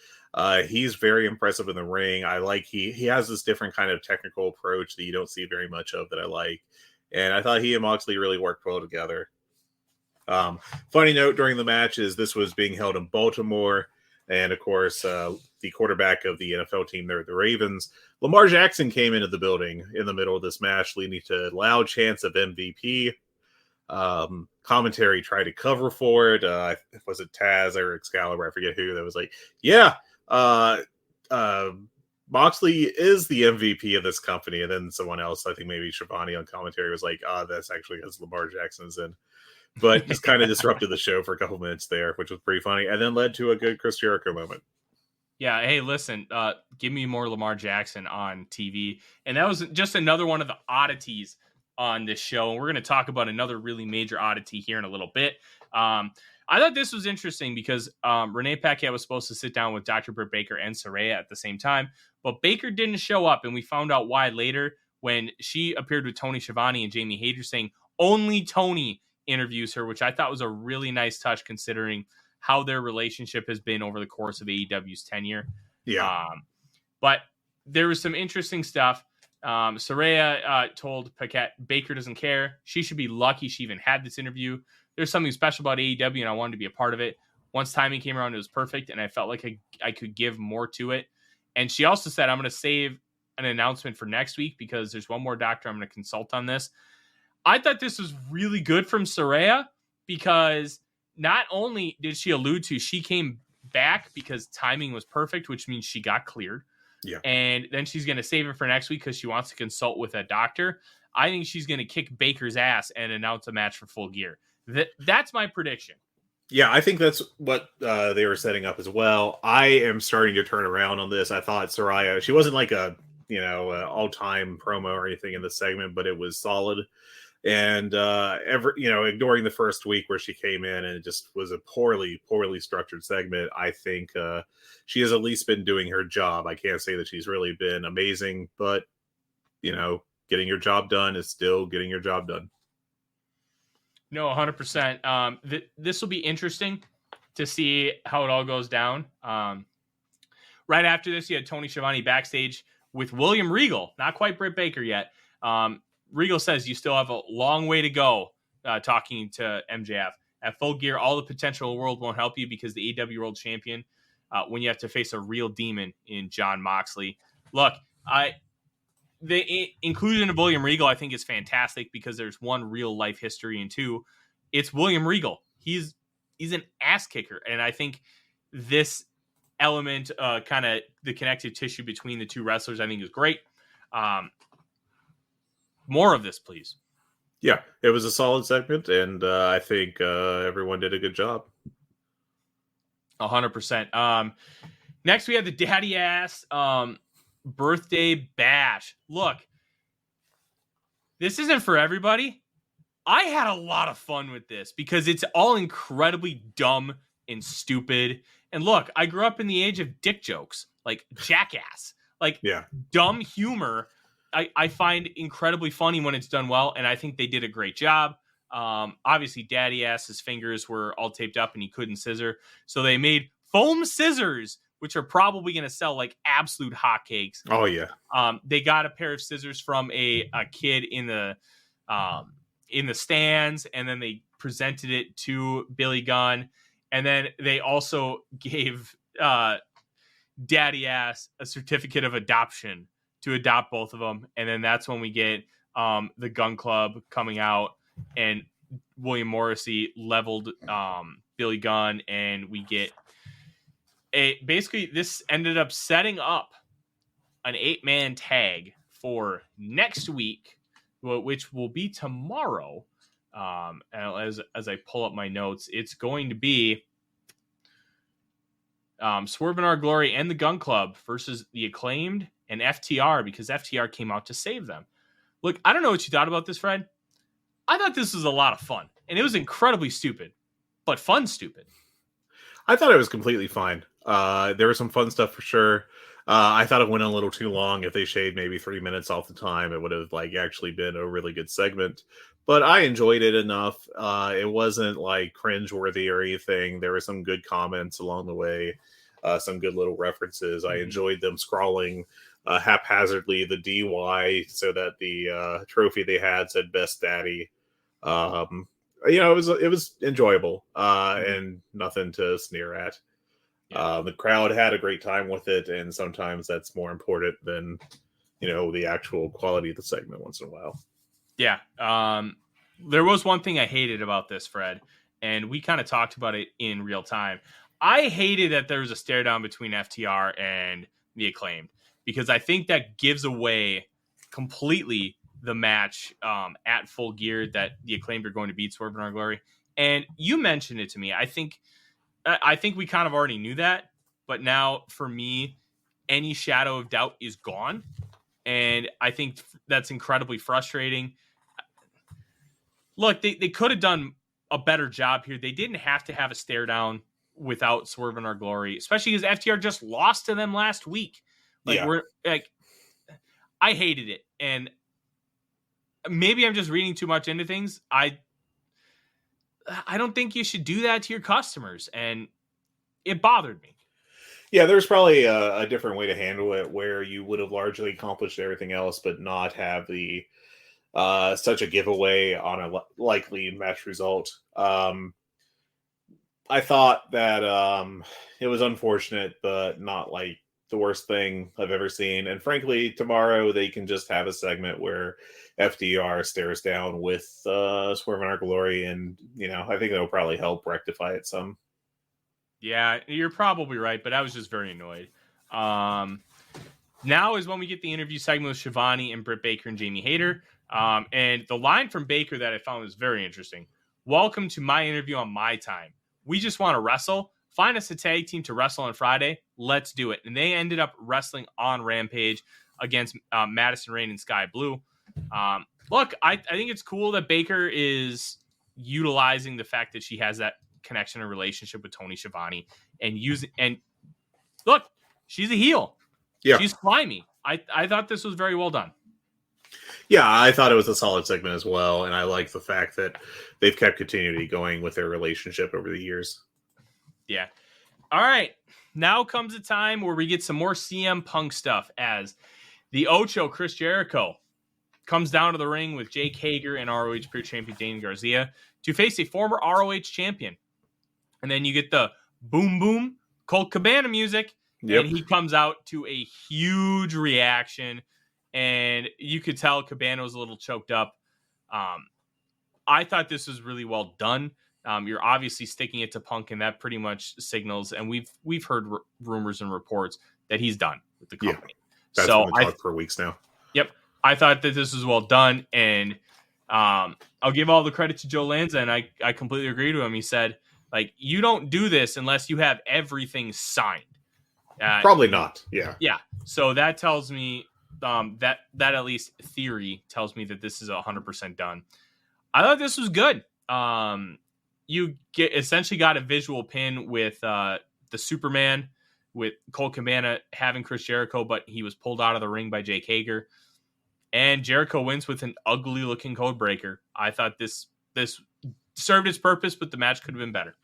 He's very impressive in the ring. I like he has this different kind of technical approach that you don't see very much of that I like. And I thought he and Moxley really worked well together. Funny note during the match is this was being held in Baltimore. And of course, the quarterback of the NFL team there, the Ravens, Lamar Jackson, came into the building in the middle of this match, leading to loud chants of MVP. Commentary tried to cover for it. Was it Taz or Excalibur? I forget who. That was like, yeah, Moxley is the MVP of this company. And then someone else, I think maybe Shivani on commentary, was like, that's actually because Lamar Jackson's in. But just kind of disrupted the show for a couple minutes there, which was pretty funny, and then led to a good Chris Jericho moment. Yeah, hey, listen, give me more Lamar Jackson on TV. And that was just another one of the oddities on this show. And we're going to talk about another really major oddity here in a little bit. I thought this was interesting because Renee Paquette was supposed to sit down with Dr. Britt Baker and Saraya at the same time, but Baker didn't show up, and we found out why later when she appeared with Tony Schiavone and Jamie Hayter, saying only Tony interviews her, which I thought was a really nice touch considering how their relationship has been over the course of AEW's tenure. Yeah. But there was some interesting stuff. Saraya told Paquette Baker doesn't care. She should be lucky she even had this interview. There's something special about AEW, and I wanted to be a part of it. Once timing came around, it was perfect, and I felt like I could give more to it. And she also said, I'm going to save an announcement for next week because there's one more doctor I'm going to consult on this. I thought this was really good from Saraya because not only did she allude to she came back because timing was perfect, which means she got cleared. Yeah. And then she's going to save it for next week because she wants to consult with a doctor. I think she's going to kick Baker's ass and announce a match for Full Gear. That's my prediction. Yeah, I think that's what they were setting up as well. I am starting to turn around on this. I thought Saraya, she wasn't like a all-time promo or anything in the segment, but it was solid. And ignoring the first week where she came in and it just was a poorly structured segment, I think she has at least been doing her job. I can't say that she's really been amazing, but getting your job done is still getting your job done. No, 100%. This will be interesting to see how it all goes down. Right after this, you had Tony Schiavone backstage with William Regal, not quite Britt Baker yet. Regal says you still have a long way to go talking to MJF. At Full Gear, all the potential in the world won't help you because the AEW World Champion, when you have to face a real demon in Jon Moxley. Look, the inclusion of William Regal, I think, is fantastic because there's one, real life history, and two, it's William Regal. He's an ass kicker, and I think this element, kind of the connective tissue between the two wrestlers, I think is great. More of this, please. Yeah, it was a solid segment, and I think everyone did a good job. 100%. Next, we have the Daddy Ass birthday bash. Look, this isn't for everybody. I had a lot of fun with this because it's all incredibly dumb and stupid. And look, I grew up in the age of dick jokes, like Jackass, dumb humor. I find incredibly funny when it's done well, and I think they did a great job. Obviously, Daddy Ass's fingers were all taped up and he couldn't scissor, so they made foam scissors, which are probably going to sell like absolute hotcakes. Oh yeah. They got a pair of scissors from a kid in the stands, and then they presented it to Billy Gunn, and then they also gave Daddy Ass a certificate of adoption to adopt both of them. And then that's when we get the Gun Club coming out, and William Morrissey leveled Billy Gunn, and we get basically this ended up setting up an 8-man tag for next week, which will be tomorrow. As I pull up my notes, it's going to be Swerve in Our Glory and the Gun Club versus the Acclaimed and FTR, because FTR came out to save them. Look, I don't know what you thought about this, Fred. I thought this was a lot of fun, and it was incredibly stupid, but fun stupid. I thought it was completely fine. There was some fun stuff for sure. I thought it went a little too long. If they shaved maybe 3 minutes off the time, it would have actually been a really good segment. But I enjoyed it enough. It wasn't cringeworthy or anything. There were some good comments along the way, some good little references. I enjoyed them scrawling haphazardly the DY so that the trophy they had said "Best Daddy." It was enjoyable and nothing to sneer at. The crowd had a great time with it, and sometimes that's more important than, the actual quality of the segment once in a while. Yeah. There was one thing I hated about this, Fred, and we kind of talked about it in real time. I hated that there was a stare down between FTR and the Acclaimed, because I think that gives away completely the match at Full Gear that the Acclaimed are going to beat Swerve in Our Glory. And you mentioned it to me. I think we kind of already knew that, but now for me, any shadow of doubt is gone. And I think that's incredibly frustrating. Look, they could have done a better job here. They didn't have to have a stare down without Swerve in Our Glory, especially because FTR just lost to them last week. I hated it. And maybe I'm just reading too much into things. I don't think you should do that to your customers, and it bothered me. Yeah, there's probably a different way to handle it where you would have largely accomplished everything else, but not have the such a giveaway on a likely match result. I thought that it was unfortunate, but not like the worst thing I've ever seen. And frankly, tomorrow they can just have a segment where FDR stares down with Swerve in Our Glory, and I think that'll probably help rectify it some. Yeah, you're probably right, but I was just very annoyed. Now is when we get the interview segment with Shivani and Britt Baker and Jamie Hayter. And the line from Baker that I found was very interesting. "Welcome to my interview on my time. We just want to wrestle. Find us a tag team to wrestle on Friday. Let's do it." And they ended up wrestling on Rampage against Madison Rain and Sky Blue. Look, I think it's cool that Baker is utilizing the fact that she has that connection and relationship with Tony Schiavone and look, she's a heel. Yeah. She's slimy. I thought this was very well done. Yeah, I thought it was a solid segment as well, and I like the fact that they've kept continuity going with their relationship over the years. Yeah. All right. Now comes a time where we get some more CM Punk stuff as the Ocho, Chris Jericho, comes down to the ring with Jake Hager and ROH Pure Champion Daniel Garcia to face a former ROH champion. And then you get the boom, boom, Colt Cabana music. Yep. And he comes out to a huge reaction. And you could tell Cabana was a little choked up. I thought this was really well done. You're obviously sticking it to Punk, and that pretty much signals. And we've heard rumors and reports that he's done with the company. Yeah, that's been talked for weeks now. Yep. I thought that this was well done. And I'll give all the credit to Joe Lanza, and I completely agree to him. He said, you don't do this unless you have everything signed. Probably not. Yeah. Yeah. So that tells me that at least theory tells me that this is 100% done. I thought this was good. You essentially got a visual pin with the Superman with Colt Cabana having Chris Jericho, but he was pulled out of the ring by Jake Hager. And Jericho wins with an ugly looking code breaker. I thought this served its purpose, but the match could have been better.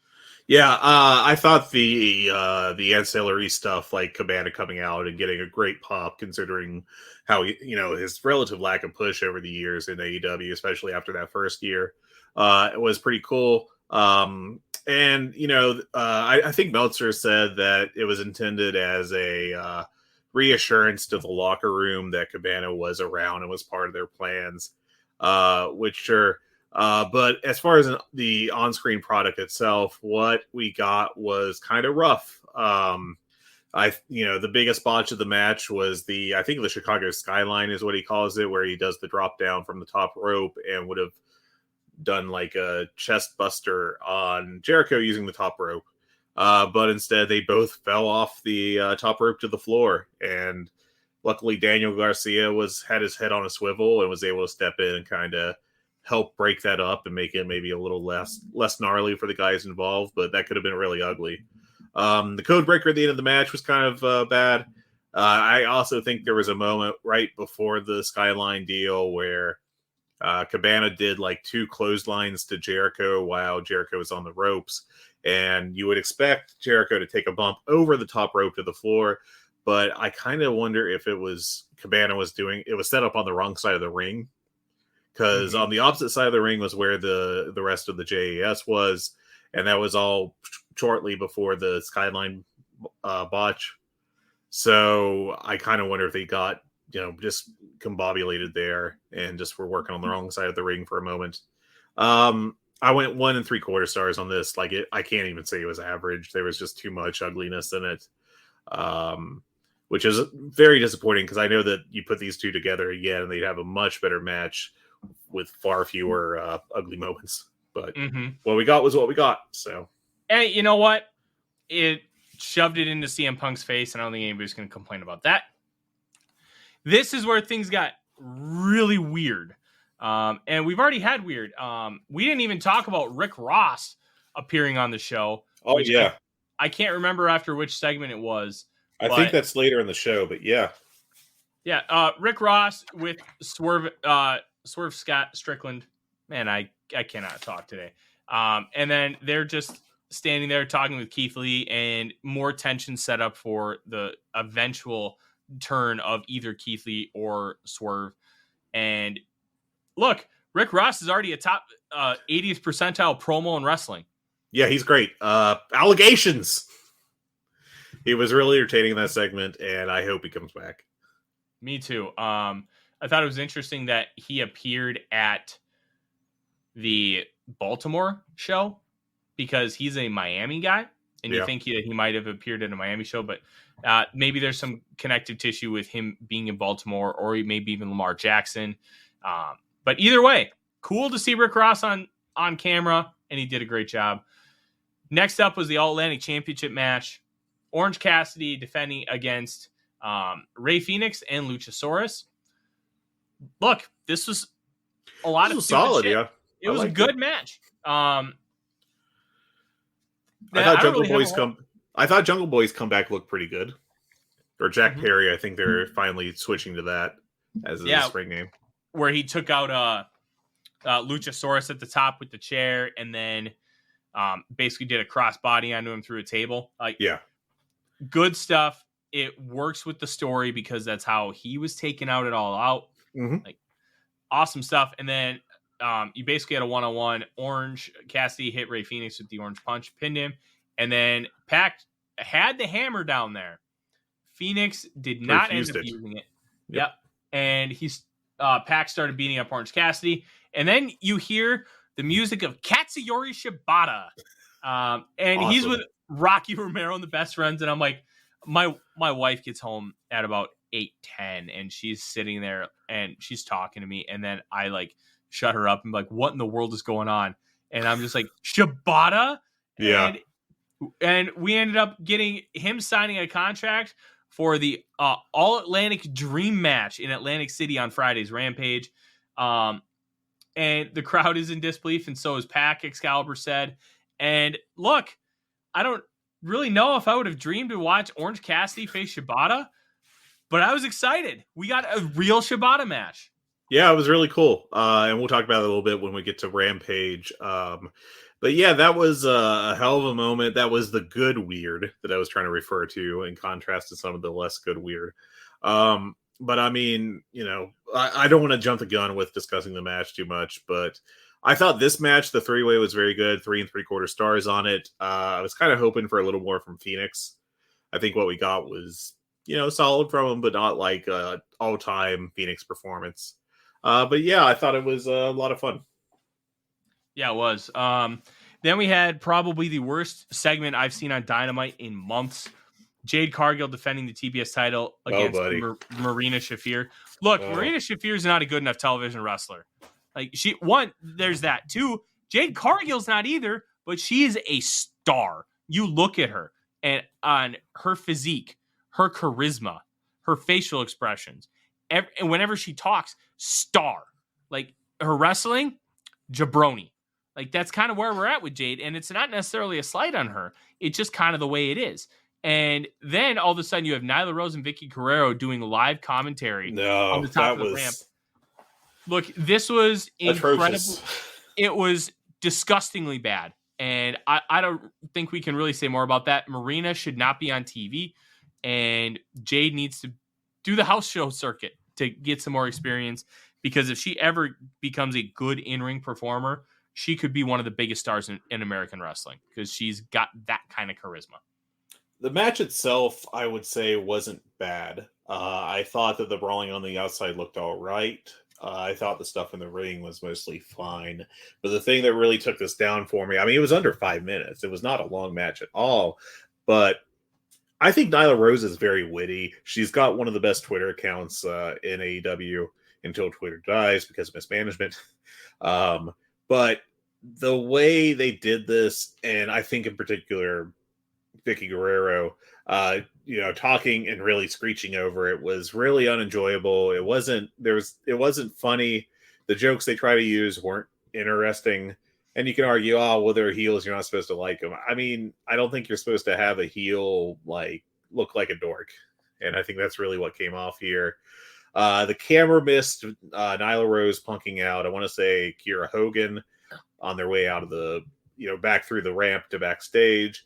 Yeah, I thought the ancillary stuff, like Cabana coming out and getting a great pop, considering how his relative lack of push over the years in AEW, especially after that first year, it was pretty cool. I think Meltzer said that it was intended as a reassurance to the locker room that Cabana was around and was part of their plans, which sure. But as far as the on-screen product itself, what we got was kind of rough. The biggest botch of the match was I think the Chicago Skyline is what he calls it, where he does the drop down from the top rope and would have done like a chest buster on Jericho using the top rope. But instead they both fell off the top rope to the floor. And luckily Daniel Garcia had his head on a swivel and was able to step in and kind of help break that up and make it maybe a little less gnarly for the guys involved, but that could have been really ugly. The code breaker at the end of the match was kind of bad. I also think there was a moment right before the Skyline deal where Cabana did like 2 clotheslines to Jericho while Jericho was on the ropes, and you would expect Jericho to take a bump over the top rope to the floor, but I kind of wonder if it was Cabana was set up on the wrong side of the ring. Because on the opposite side of the ring was where the rest of the JAS was, and that was all shortly before the Skyline botch. So I kind of wonder if they got, just combobulated there and just were working on the wrong side of the ring for a moment. I went 1 3/4 stars on this. Like I can't even say it was average. There was just too much ugliness in it. Which is very disappointing because I know that you put these two together again and they'd have a much better match with far fewer ugly moments. But what we got was what we got. So, and you know what? It shoved it into CM Punk's face, and I don't think anybody's going to complain about that. This is where things got really weird. And we've already had weird. We didn't even talk about Rick Ross appearing on the show. Oh, yeah. I can't remember after which segment it was. I think that's later in the show, but yeah. Yeah, Rick Ross with Swerve Scott Strickland. Man, I cannot talk today. And then they're just standing there talking with Keith Lee, and more tension set up for the eventual turn of either Keith Lee or Swerve. And look, Rick Ross is already a top 80th percentile promo in wrestling. Yeah, he's great. Allegations. He was really entertaining in that segment, and I hope he comes back. Me too. I thought it was interesting that he appeared at the Baltimore show because he's a Miami guy, and you think that he might have appeared at a Miami show, but maybe there's some connective tissue with him being in Baltimore, or maybe even Lamar Jackson. But either way, cool to see Rick Ross on camera, and he did a great job. Next up was the All-Atlantic Championship match. Orange Cassidy defending against Rey Fenix and Luchasaurus. Look, this was a lot of solid, shit. yeah. It was a good match. I thought Jungle Boy's comeback looked pretty good. Or Jack Perry, I think they're finally switching to that as his ring name. Where he took out Luchasaurus at the top with the chair, and then basically did a crossbody onto him through a table. Good stuff. It works with the story because that's how he was taking out it all out. Awesome stuff. And then you basically had a one-on-one. Orange Cassidy hit Rey Fenix with the orange punch, pinned him, and then Pac had the hammer down there. Phoenix did not end up using it. Yep. And Pac started beating up Orange Cassidy, and then you hear the music of Katsuyori Shibata, and awesome. He's with Rocky Romero and the Best Friends, and I'm like, my wife gets home at about 8:10, and she's sitting there and she's talking to me, and then I shut her up and be like, what in the world is going on? And I'm just like, Shibata? Yeah. And we ended up getting him signing a contract for the All Atlantic Dream match in Atlantic City on Friday's Rampage. And the crowd is in disbelief, and so is Pac, Excalibur said. And look, I don't really know if I would have dreamed to watch Orange Cassidy face Shibata, but I was excited. We got a real Shibata match. Yeah, it was really cool. And we'll talk about it a little bit when we get to Rampage. But yeah, that was a hell of a moment. That was the good weird that I was trying to refer to in contrast to some of the less good weird. But I mean, I don't want to jump the gun with discussing the match too much, but I thought this match, the three-way, was very good. 3 3/4 stars on it. I was kind of hoping for a little more from Phoenix. I think what we got was, solid from him, but not like a all-time Phoenix performance. But yeah, I thought it was a lot of fun. Yeah, it was. Then we had probably the worst segment I've seen on Dynamite in months. Jade Cargill defending the TBS title against Marina Shafir. Look, Marina Shafir is not a good enough television wrestler. There's that. 2, Jade Cargill's not either, but she is a star. You look at her and on her physique, her charisma, her facial expressions, and whenever she talks, star. Her wrestling, jabroni. That's kind of where we're at with Jade, and it's not necessarily a slight on her. It's just kind of the way it is. And then all of a sudden you have Nyla Rose and Vicky Guerrero doing live commentary on the top of the ramp. Look, this was incredible. Atrocious. It was disgustingly bad. And I don't think we can really say more about that. Marina should not be on TV, and Jade needs to do the house show circuit to get some more experience, because if she ever becomes a good in-ring performer, she could be one of the biggest stars in American wrestling, because she's got that kind of charisma. The match itself, I would say, wasn't bad. I thought that the brawling on the outside looked all right. I thought the stuff in the ring was mostly fine. But the thing that really took this down for me, I mean, it was under 5 minutes. It was not a long match at all. But I think Nyla Rose is very witty. She's got one of the best Twitter accounts in AEW until Twitter dies because of mismanagement. But the way they did this, and I think in particular, Vicky Guerrero, talking and really screeching over it was really unenjoyable. It wasn't funny. The jokes they try to use weren't interesting. And you can argue, oh, well, they're heels. You're not supposed to like them. I mean, I don't think you're supposed to have a heel look like a dork. And I think that's really what came off here. The camera missed Nyla Rose punking out. I want to say Kiera Hogan on their way out of the, back through the ramp to backstage.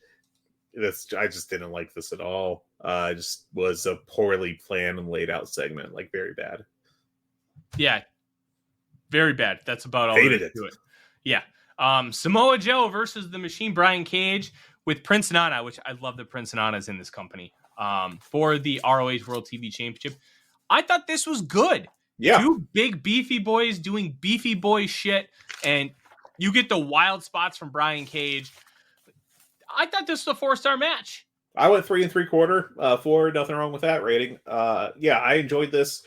I just didn't like this at all. It just was a poorly planned and laid out segment, very bad. Yeah, very bad. That's about all there is to it. Yeah. Samoa Joe versus the Machine Brian Cage with Prince Nana, which I love that Prince Nana's in this company, for the ROH World TV Championship. I thought this was good. Yeah. Two big beefy boys doing beefy boy shit, and you get the wild spots from Brian Cage. I thought this was a 4-star match. I went 3 3/4, 4. Nothing wrong with that rating. Yeah, I enjoyed this.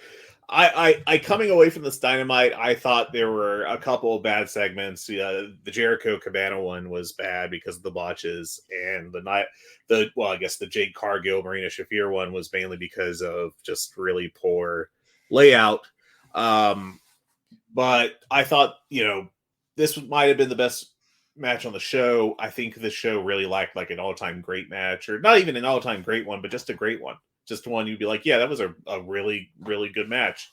I coming away from this Dynamite, I thought there were a couple of bad segments. The Jericho Cabana one was bad because of the botches, and I guess the Jade Cargill Marina Shafir one was mainly because of just really poor layout. But I thought, this might have been the best match on the show. I think this show really lacked an all-time great match, or not even an all-time great one, but just a great one. Just one you'd be like, yeah, that was a really, really good match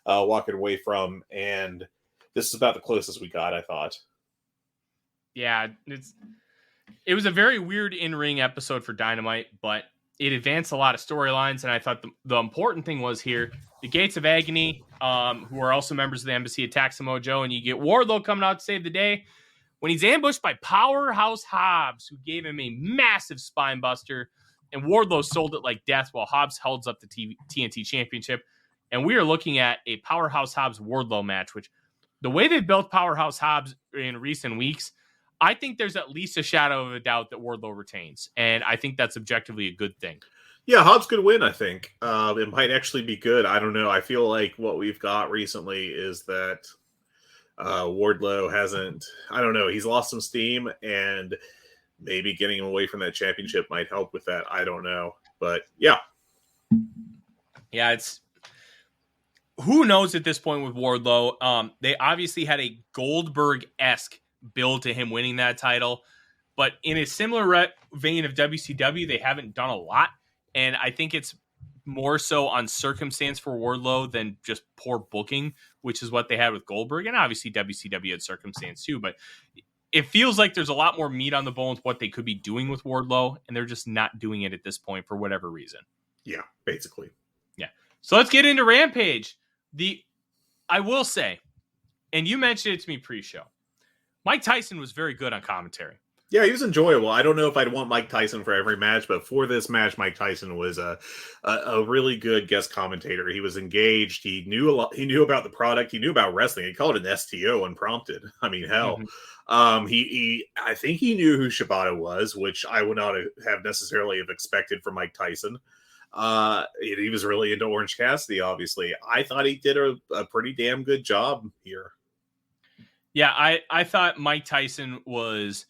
walking away from. And this is about the closest we got, I thought. Yeah, it was a very weird in-ring episode for Dynamite, but it advanced a lot of storylines. And I thought the important thing was here, the Gates of Agony, who are also members of the Embassy, attack Samoa Joe, and you get Wardlow coming out to save the day when he's ambushed by Powerhouse Hobbs, who gave him a massive spine buster. And Wardlow sold it like death while Hobbs holds up the TNT Championship. And we are looking at a Powerhouse Hobbs Wardlow match, which the way they built Powerhouse Hobbs in recent weeks, I think there's at least a shadow of a doubt that Wardlow retains. And I think that's objectively a good thing. Yeah, Hobbs could win, I think. It might actually be good. I don't know. I feel like what we've got recently is that Wardlow hasn't, I don't know, he's lost some steam, and maybe getting him away from that championship might help with that. I don't know. But yeah. Yeah, it's who knows at this point with Wardlow. They obviously had a Goldberg-esque build to him winning that title. But in a similar vein of WCW, they haven't done a lot. And I think it's more so on circumstance for Wardlow than just poor booking, which is what they had with Goldberg. And obviously WCW had circumstance too. But it feels like there's a lot more meat on the bones what they could be doing with Wardlow, and they're just not doing it at this point for whatever reason. Yeah, basically. Yeah. So let's get into Rampage. I will say, and you mentioned it to me pre-show, Mike Tyson was very good on commentary. Yeah, he was enjoyable. I don't know if I'd want Mike Tyson for every match, but for this match, Mike Tyson was a really good guest commentator. He was engaged. He knew a lot. He knew about the product. He knew about wrestling. He called it an STO unprompted. I mean, hell. Mm-hmm. I think he knew who Shibata was, which I would not have necessarily have expected from Mike Tyson. He was really into Orange Cassidy, obviously. I thought he did a pretty damn good job here. Yeah, I thought Mike Tyson was...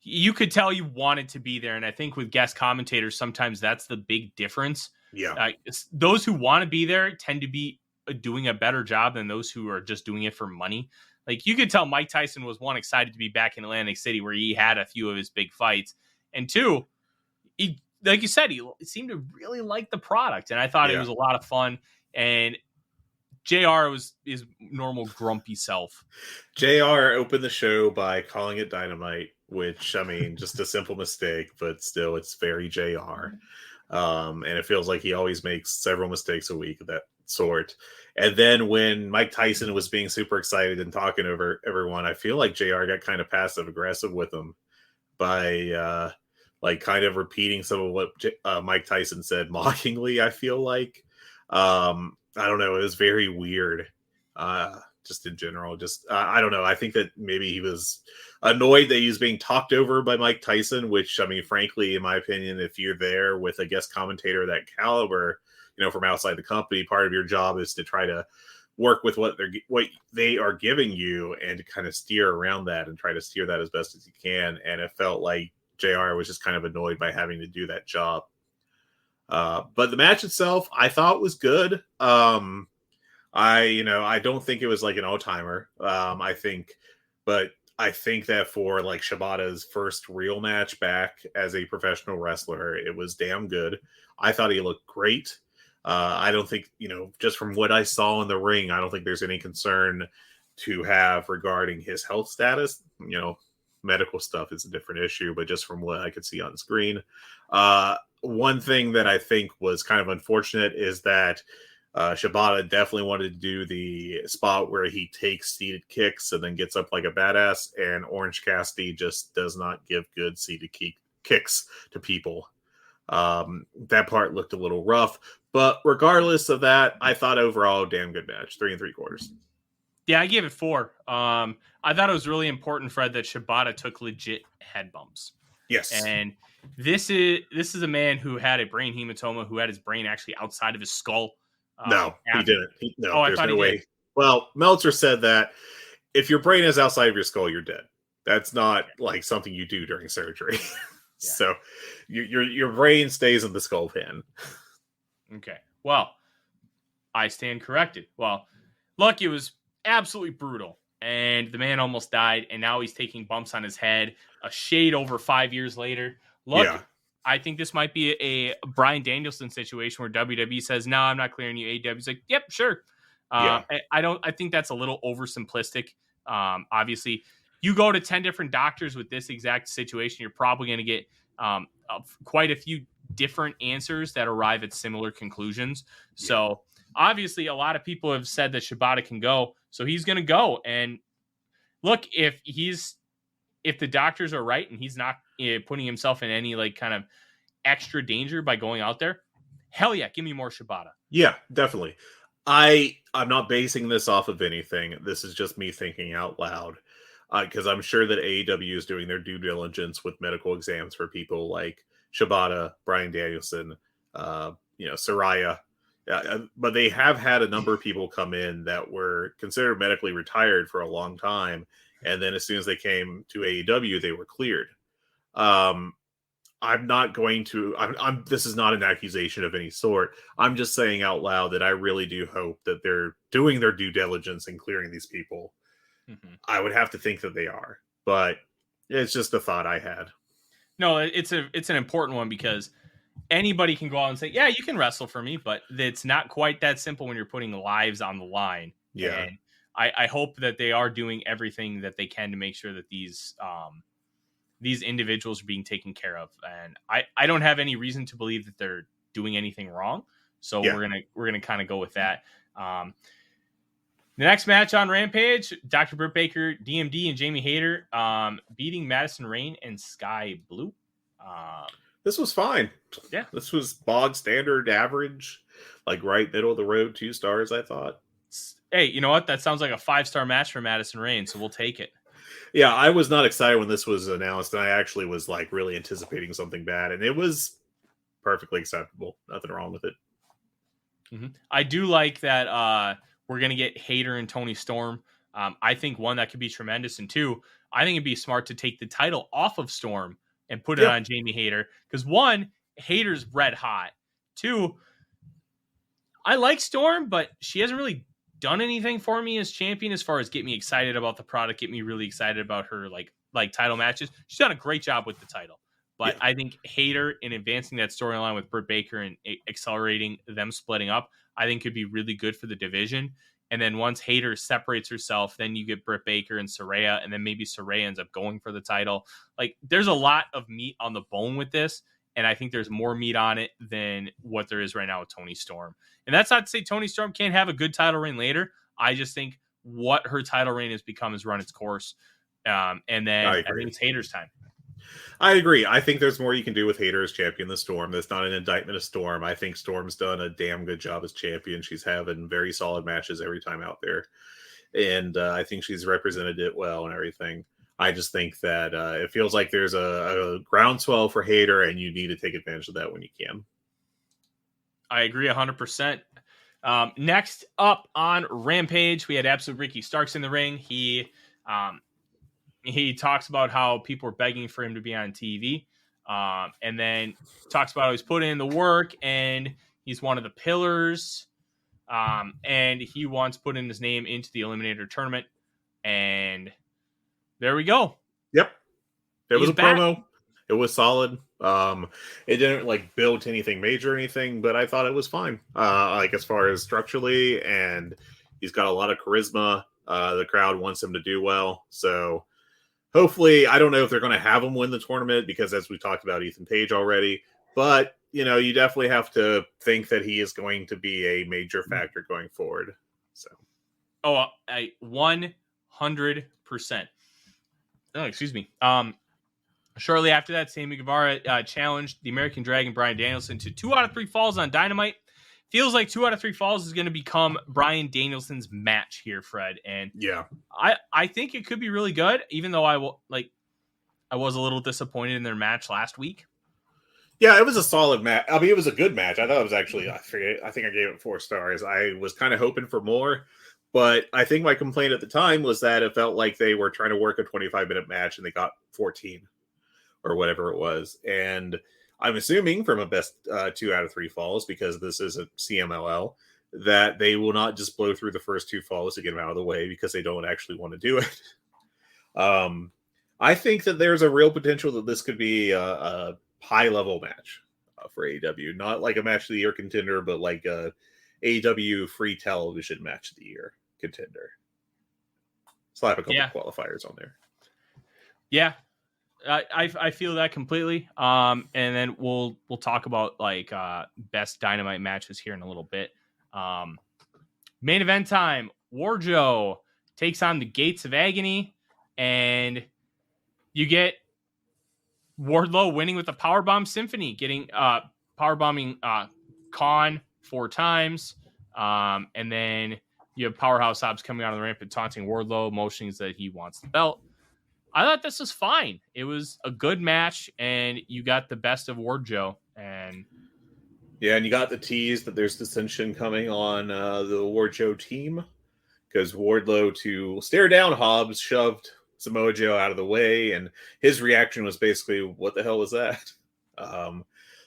You could tell you wanted to be there, and I think with guest commentators, sometimes that's the big difference. Yeah. Those who want to be there tend to be doing a better job than those who are just doing it for money. You could tell Mike Tyson was, one, excited to be back in Atlantic City where he had a few of his big fights, and two, he, like you said, he seemed to really like the product, and I thought it was a lot of fun. And JR was his normal grumpy self. JR opened the show by calling it Dynamite, which, I mean, just a simple mistake, but still, it's very JR. And it feels like he always makes several mistakes a week of that sort. And then when Mike Tyson was being super excited and talking over everyone, I feel like JR got kind of passive aggressive with him by like kind of repeating some of what Mike Tyson said mockingly. I feel like I don't know. It was very weird. Just in general, I don't know. I think that maybe he was annoyed that he was being talked over by Mike Tyson, which, I mean, frankly, in my opinion, if you're there with a guest commentator of that caliber, from outside the company, part of your job is to try to work with what they are giving you and to kind of steer around that and try to steer that as best as you can. And it felt like JR was just kind of annoyed by having to do that job. But the match itself, I thought was good. I don't think it was like an all-timer. I think that for like Shibata's first real match back as a professional wrestler, it was damn good. I thought he looked great. I don't think, just from what I saw in the ring, I don't think there's any concern to have regarding his health status. Medical stuff is a different issue, but just from what I could see on screen, one thing that I think was kind of unfortunate is that Shibata definitely wanted to do the spot where he takes seated kicks and then gets up like a badass, and Orange Cassidy just does not give good seated kicks to people. That part looked a little rough, but regardless of that, I thought overall damn good match. 3 3/4. Yeah, I gave it 4. I thought it was really important, Fred, that Shibata took legit head bumps. Yes. And this is a man who had a brain hematoma, who had his brain actually outside of his skull. No, he didn't. There's no way. Did. Well, Meltzer said that if your brain is outside of your skull, you're dead. That's not like something you do during surgery. Yeah. So your brain stays in the skull pan. Okay. Well, I stand corrected. Well, look, it was absolutely brutal. And the man almost died, and now he's taking bumps on his head a shade over 5 years later. Look, yeah. I think this might be a Bryan Danielson situation where WWE says, no, I'm not clearing you. AEW's like, yep, sure. I think that's a little oversimplistic. Obviously, you go to 10 different doctors with this exact situation, you're probably going to get quite a few different answers that arrive at similar conclusions. Yeah. So obviously, a lot of people have said that Shibata can go, so he's going to go. And look, if the doctors are right and he's not putting himself in any like kind of extra danger by going out there, hell yeah, give me more Shibata. Yeah, definitely. I'm not basing this off of anything. This is just me thinking out loud, because I'm sure that AEW is doing their due diligence with medical exams for people like Shibata, Bryan Danielson, Saraya. But they have had a number of people come in that were considered medically retired for a long time, and then as soon as they came to AEW, they were cleared. I'm not going to. This is not an accusation of any sort. I'm just saying out loud that I really do hope that they're doing their due diligence and clearing these people. Mm-hmm. I would have to think that they are, but it's just a thought I had. No, it's an important one because anybody can go out and say, yeah, you can wrestle for me, but it's not quite that simple when you're putting lives on the line. Yeah. And I hope that they are doing everything that they can to make sure that these individuals are being taken care of. And I don't have any reason to believe that they're doing anything wrong. So yeah. we're gonna kind of go with that. The next match on Rampage, Dr. Britt Baker, DMD, and Jamie Hayter beating Madison Rayne and Sky Blue. This was fine. Yeah. This was bog standard average, like right middle of the road, 2 stars, I thought. Hey, you know what? That sounds like a 5-star match for Madison Rayne, so we'll take it. Yeah, I was not excited when this was announced, and I actually was like really anticipating something bad, and it was perfectly acceptable. Nothing wrong with it. Mm-hmm. I do like that we're going to get Hayter and Tony Storm. I think, 1, that could be tremendous, and 2, I think it'd be smart to take the title off of Storm and put it on Jamie Hayter. Because 1, Hayter's red hot. 2, I like Storm, but she hasn't really done anything for me as champion as far as get me excited about the product, get me really excited about her like title matches. She's done a great job with the title. But I think Hayter in advancing that storyline with Britt Baker and accelerating them splitting up, I think could be really good for the division. And then once Hayter separates herself, then you get Britt Baker and Saraya, and then maybe Saraya ends up going for the title. Like, there's a lot of meat on the bone with this, and I think there's more meat on it than what there is right now with Tony Storm. And that's not to say Tony Storm can't have a good title reign later. I just think what her title reign has become has run its course. And then I think it's Hayter's time. I agree. I think there's more you can do with Hayter as champion than Storm. That's not an indictment of Storm. I think Storm's done a damn good job as champion. She's having very solid matches every time out there. And I think she's represented it well and everything. I just think that it feels like there's a groundswell for Hayter, and you need to take advantage of that when you can. I agree 100%. Next up on Rampage, we had Absolute Ricky Starks in the ring. He talks about how people are begging for him to be on TV, and then talks about how he's put in the work and he's one of the pillars, and he wants to put in his name into the Eliminator tournament. And there we go. Yep. It was He's a back. promo. It was solid. It didn't like build to anything major or anything, but I thought it was fine. Like as far as structurally, and he's got a lot of charisma. The crowd wants him to do well. So hopefully, I don't know if they're going to have him win the tournament because as we talked about Ethan Page already, but you definitely have to think that he is going to be a major factor going forward. So, 100%. Oh, excuse me. Shortly after that, Sammy Guevara challenged the American Dragon Bryan Danielson to 2 out of 3 falls on Dynamite. Feels like 2 out of 3 falls is going to become Bryan Danielson's match here, Fred. And yeah, I think it could be really good, even though I was a little disappointed in their match last week. Yeah, it was a solid match. I mean, it was a good match. I thought it was actually, I think I gave it 4 stars. I was kind of hoping for more, but I think my complaint at the time was that it felt like they were trying to work a 25-minute match and they got 14 or whatever it was. And I'm assuming from a best 2 out of 3 falls, because this is a CMLL, that they will not just blow through the first 2 falls to get them out of the way because they don't actually want to do it. I think that there's a real potential that this could be a high-level match for AEW. Not like a match of the year contender, but like a AEW free television match of the year contender. Slap a couple of qualifiers on there. Yeah. I feel that completely. And then we'll talk about like best Dynamite matches here in a little bit. Main event time. Wardlow takes on the Gates of Agony, and you get Wardlow winning with the Powerbomb Symphony, getting powerbombing Khan 4 times, and then you have Powerhouse Hobbs coming out of the ramp and taunting Wardlow, motions that he wants the belt. I thought this was fine. It was a good match, and you got the best of Wardlow. And yeah, and you got the tease that there's dissension coming on the Wardlow team, because Wardlow, to stare down Hobbs, shoved Samoa Joe out of the way, and his reaction was basically, what the hell was that?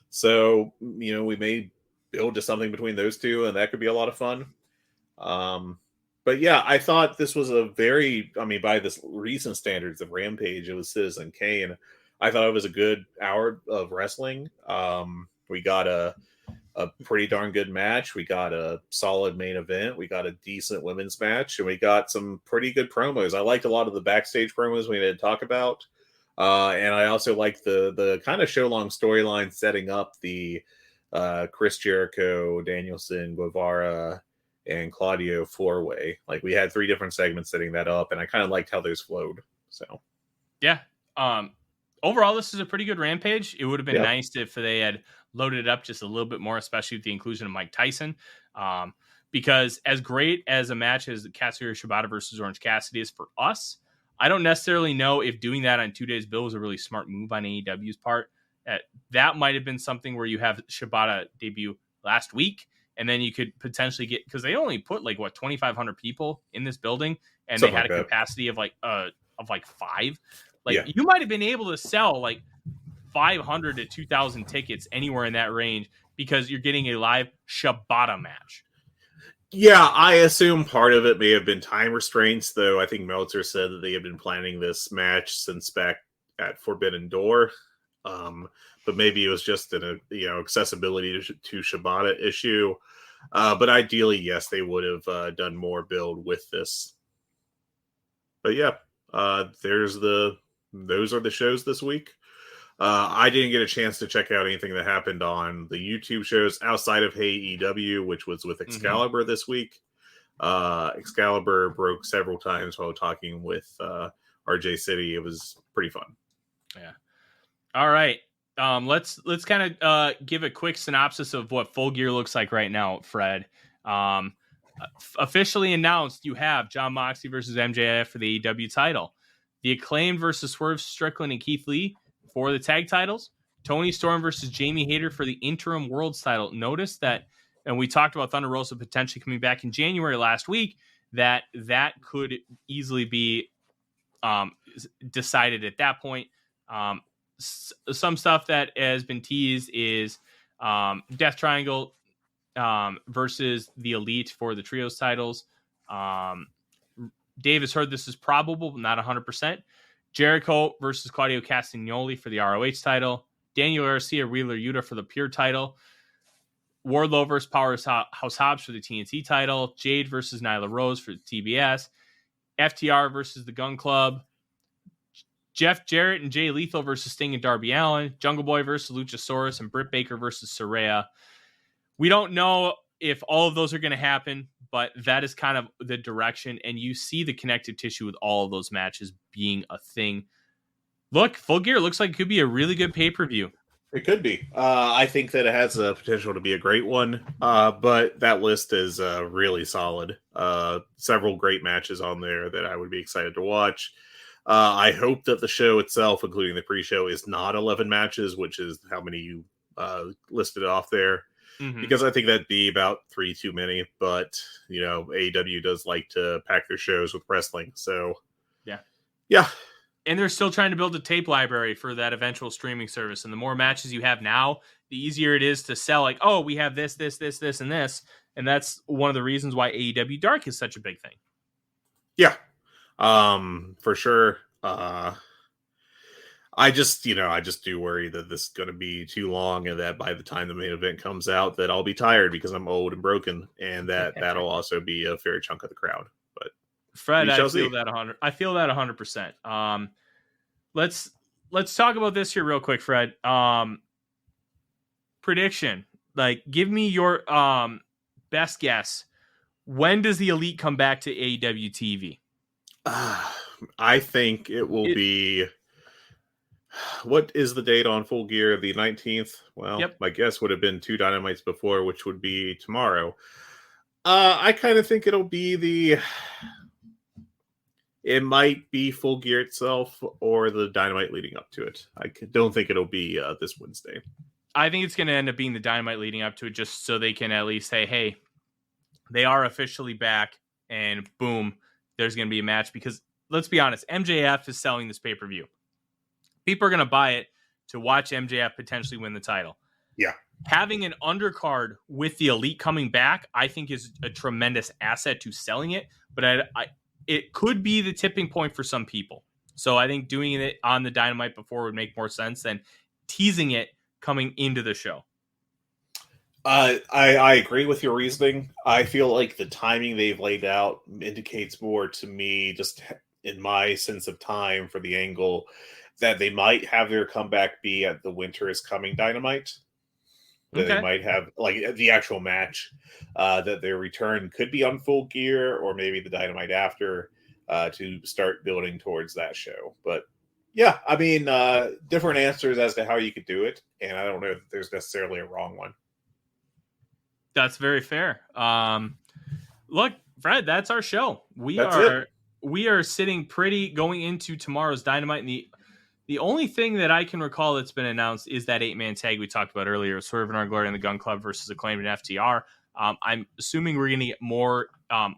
So, we may build to something between those two, and that could be a lot of fun. But yeah, I thought this was a very, by this recent standards of Rampage, it was Citizen Kane. I thought it was a good hour of wrestling. We got a pretty darn good match. We got a solid main event. We got a decent women's match, and we got some pretty good promos. I liked a lot of the backstage promos we had to talk about. And I also liked the kind of show-long storyline setting up the Chris Jericho, Danielson, Guevara, and Claudio 4-way. Like, we had 3 different segments setting that up, and I kind of liked how those flowed. So, yeah. Overall, this is a pretty good Rampage. It would have been nice if they had loaded it up just a little bit more, especially with the inclusion of Mike Tyson. Because as great as a match as Katsuyori Shibata versus Orange Cassidy is for us, I don't necessarily know if doing that on 2 days' bill was a really smart move on AEW's part. That might have been something where you have Shibata debut last week, and then you could potentially get, because they only put 2,500 people in this building, and something they had a capacity of 5. You might have been able to sell 500 to 2,000 tickets anywhere in that range, because you're getting a live Shibata match. Yeah, I assume part of it may have been time restraints, though. I think Meltzer said that they had been planning this match since back at Forbidden Door. But maybe it was just an accessibility to Shibata issue. But ideally, yes, they would have done more build with this. But yeah, those are the shows this week. I didn't get a chance to check out anything that happened on the YouTube shows outside of AEW, which was with Excalibur this week. Excalibur broke several times while talking with RJ City. It was pretty fun. Yeah. All right. Let's kind of give a quick synopsis of what Full Gear looks like right now, Fred. Officially announced, you have Jon Moxley versus MJF for the AEW title. The Acclaimed versus Swerve Strickland and Keith Lee for the tag titles. Tony Storm versus Jamie Hayter for the interim world's title. Notice that, and we talked about Thunder Rosa potentially coming back in January last week, that could easily be decided at that point. Some stuff that has been teased is Death Triangle versus the Elite for the trios titles. Dave has heard this is probable, but not 100%. Jericho versus Claudio Castagnoli for the ROH title. Daniel Garcia, Wheeler Yuta for the Pure title. Wardlow versus Powerhouse Hobbs for the TNT title. Jade versus Nyla Rose for the TBS. FTR versus the Gun Club. Jeff Jarrett and Jay Lethal versus Sting and Darby Allin. Jungle Boy versus Luchasaurus and Britt Baker versus Saraya. We don't know if all of those are going to happen, but that is kind of the direction. And you see the connective tissue with all of those matches being a thing. Look, Full Gear looks like it could be a really good pay-per-view. It could be. I think that it has the potential to be a great one, but that list is really solid. Several great matches on there that I would be excited to watch. I hope that the show itself, including the pre-show, is not 11 matches, which is how many you listed off there. Mm-hmm. Because I think that'd be about 3 too many. But, AEW does like to pack their shows with wrestling. So, yeah. And they're still trying to build a tape library for that eventual streaming service. And the more matches you have now, the easier it is to sell, like, oh, we have this, and this. And that's one of the reasons why AEW Dark is such a big thing. Yeah, for sure. I just do worry that this is going to be too long and that by the time the main event comes out that I'll be tired because I'm old and broken. And that'll also be a fair chunk of the crowd. But Fred, I feel that 100. I feel that 100%. Let's talk about this here real quick, Fred. Prediction. Like, give me your best guess. When does the Elite come back to AEW TV? I think it will be. What is the date on Full Gear? The 19th? Well, yep. My guess would have been 2 Dynamites before, which would be tomorrow. I kind of think it'll be it might be Full Gear itself or the Dynamite leading up to it. I don't think it'll be this Wednesday. I think it's going to end up being the Dynamite leading up to it just so they can at least say, hey, they are officially back and boom, there's going to be a match because let's be honest, MJF is selling this pay-per-view. People are going to buy it to watch MJF potentially win the title. Yeah. Having an undercard with the Elite coming back, I think is a tremendous asset to selling it, but it could be the tipping point for some people. So I think doing it on the Dynamite before would make more sense than teasing it coming into the show. I agree with your reasoning. I feel like the timing they've laid out indicates more to me, just in my sense of time for the angle, that they might have their comeback be at the Winter is Coming Dynamite. That they might have, like, the actual match, that their return could be on Full Gear or maybe the Dynamite after to start building towards that show. But yeah, I mean, different answers as to how you could do it. And I don't know if there's necessarily a wrong one. That's very fair. Look, Fred, that's our show. We are sitting pretty going into tomorrow's Dynamite. And the only thing that I can recall that's been announced is that 8-man tag we talked about earlier, Swerve and Our Glory and the Gun Club versus Acclaimed and FTR. I'm assuming we're going to get more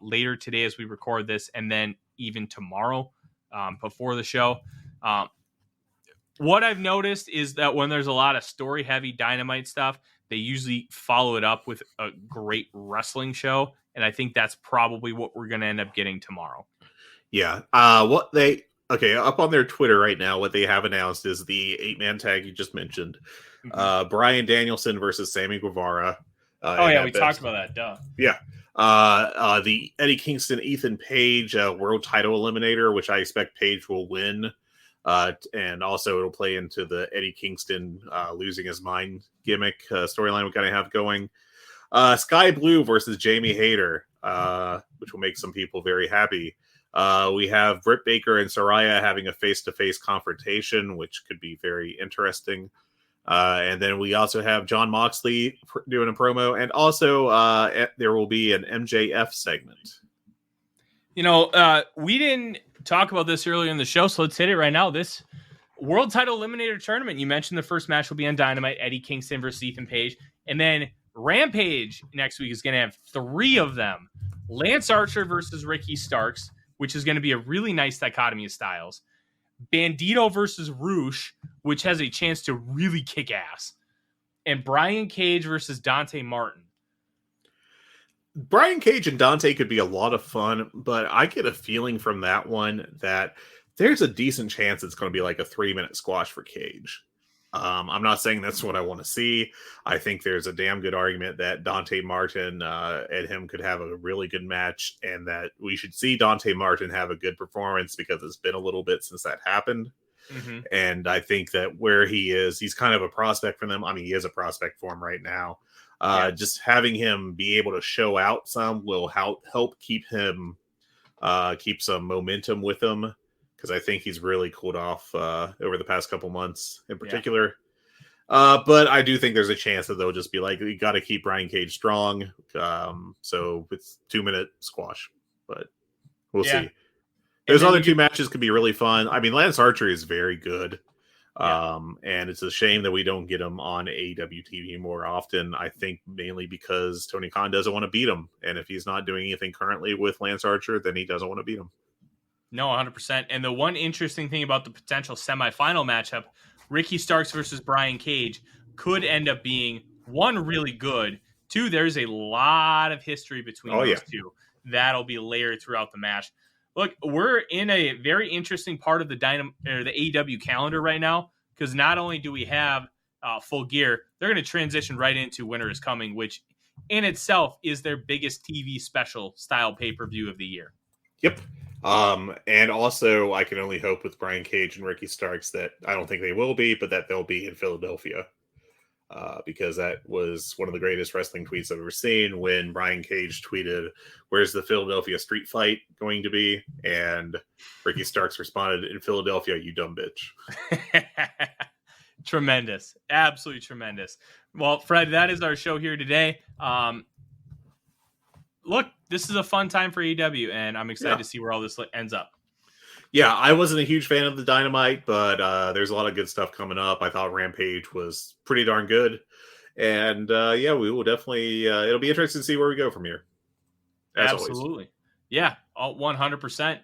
later today as we record this, and then even tomorrow before the show. What I've noticed is that when there's a lot of story-heavy Dynamite stuff, they usually follow it up with a great wrestling show, and I think that's probably what we're going to end up getting tomorrow. Yeah. Up on their Twitter right now, what they have announced is the 8-man tag you just mentioned. Mm-hmm. Bryan Danielson versus Sammy Guevara. We talked about that. Duh. Yeah. The Eddie Kingston, Ethan Page world title eliminator, which I expect Page will win. And also it'll play into the Eddie Kingston losing his mind gimmick storyline we kind of have going. Sky Blue versus Jamie Hayter, which will make some people very happy. We have Britt Baker and Saraya having a face-to-face confrontation, which could be very interesting. And then we also have John Moxley doing a promo, and also there will be an MJF segment. We didn't talk about this earlier in the show, so let's hit it right now. This World Title Eliminator Tournament, you mentioned the first match will be on Dynamite, Eddie Kingston versus Ethan Page. And then Rampage next week is going to have 3 of them. Lance Archer versus Ricky Starks, which is going to be a really nice dichotomy of styles. Bandito versus Roosh, which has a chance to really kick ass. And Brian Cage versus Dante Martin. Brian Cage and Dante could be a lot of fun, but I get a feeling from that one that there's a decent chance it's going to be like a 3-minute squash for Cage. I'm not saying that's what I want to see. I think there's a damn good argument that Dante Martin and him could have a really good match, and that we should see Dante Martin have a good performance because it's been a little bit since that happened. Mm-hmm. And I think that where he is, he's kind of a prospect for them. I mean, he is a prospect for him right now. Just having him be able to show out some will help keep him keep some momentum with him, because I think he's really cooled off over the past couple months in particular. But I do think there's a chance that they'll just be like, you got to keep Brian Cage strong. So it's 2-minute squash, but we'll see. Those other 2 matches could be really fun. I mean, Lance Archer is very good. And it's a shame that we don't get him on AEW TV more often. I think mainly because Tony Khan doesn't want to beat him. And if he's not doing anything currently with Lance Archer, then he doesn't want to beat him. No, 100%. And the one interesting thing about the potential semifinal matchup, Ricky Starks versus Brian Cage, could end up being 1, really good. 2, there's a lot of history between those 2. That'll be layered throughout the match. Look, we're in a very interesting part of the AEW calendar right now, because not only do we have Full Gear, they're going to transition right into Winter is Coming, which in itself is their biggest TV special style pay-per-view of the year. Yep. And also, I can only hope with Brian Cage and Ricky Starks that I don't think they will be, but that they'll be in Philadelphia. Because that was one of the greatest wrestling tweets I've ever seen, when Brian Cage tweeted, "Where's the Philadelphia street fight going to be?" And Ricky Starks responded, "In Philadelphia, you dumb bitch." Tremendous. Absolutely tremendous. Well, Fred, that is our show here today. Look, this is a fun time for AEW, and I'm excited to see where all this ends up. Yeah, I wasn't a huge fan of the Dynamite, but there's a lot of good stuff coming up. I thought Rampage was pretty darn good. And we will definitely, it'll be interesting to see where we go from here. Absolutely. Always. Yeah, 100%.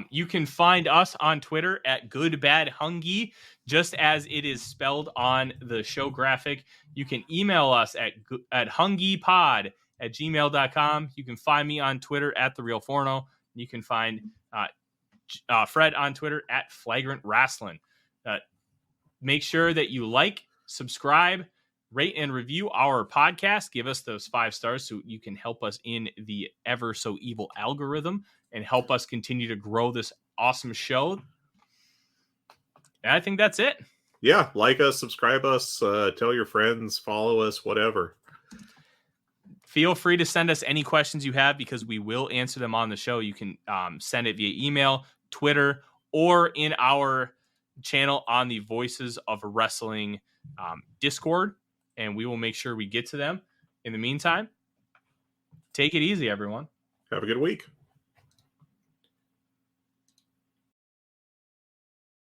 You can find us on Twitter at GoodBadHungee, just as it is spelled on the show graphic. You can email us at hungeepod@gmail.com. You can find me on Twitter at TheRealForno. You can find Fred on Twitter at Flagrant Wrestling. Make sure that you like, subscribe, rate, and review our podcast. Give us those 5 stars so you can help us in the ever so evil algorithm and help us continue to grow this awesome show. And I think that's it. Yeah, like us, subscribe us, tell your friends, follow us, whatever. Feel free to send us any questions you have, because we will answer them on the show. You can send it via email, Twitter, or in our channel on the Voices of Wrestling Discord, and we will make sure we get to them. In the meantime, take it easy, everyone. Have a good week.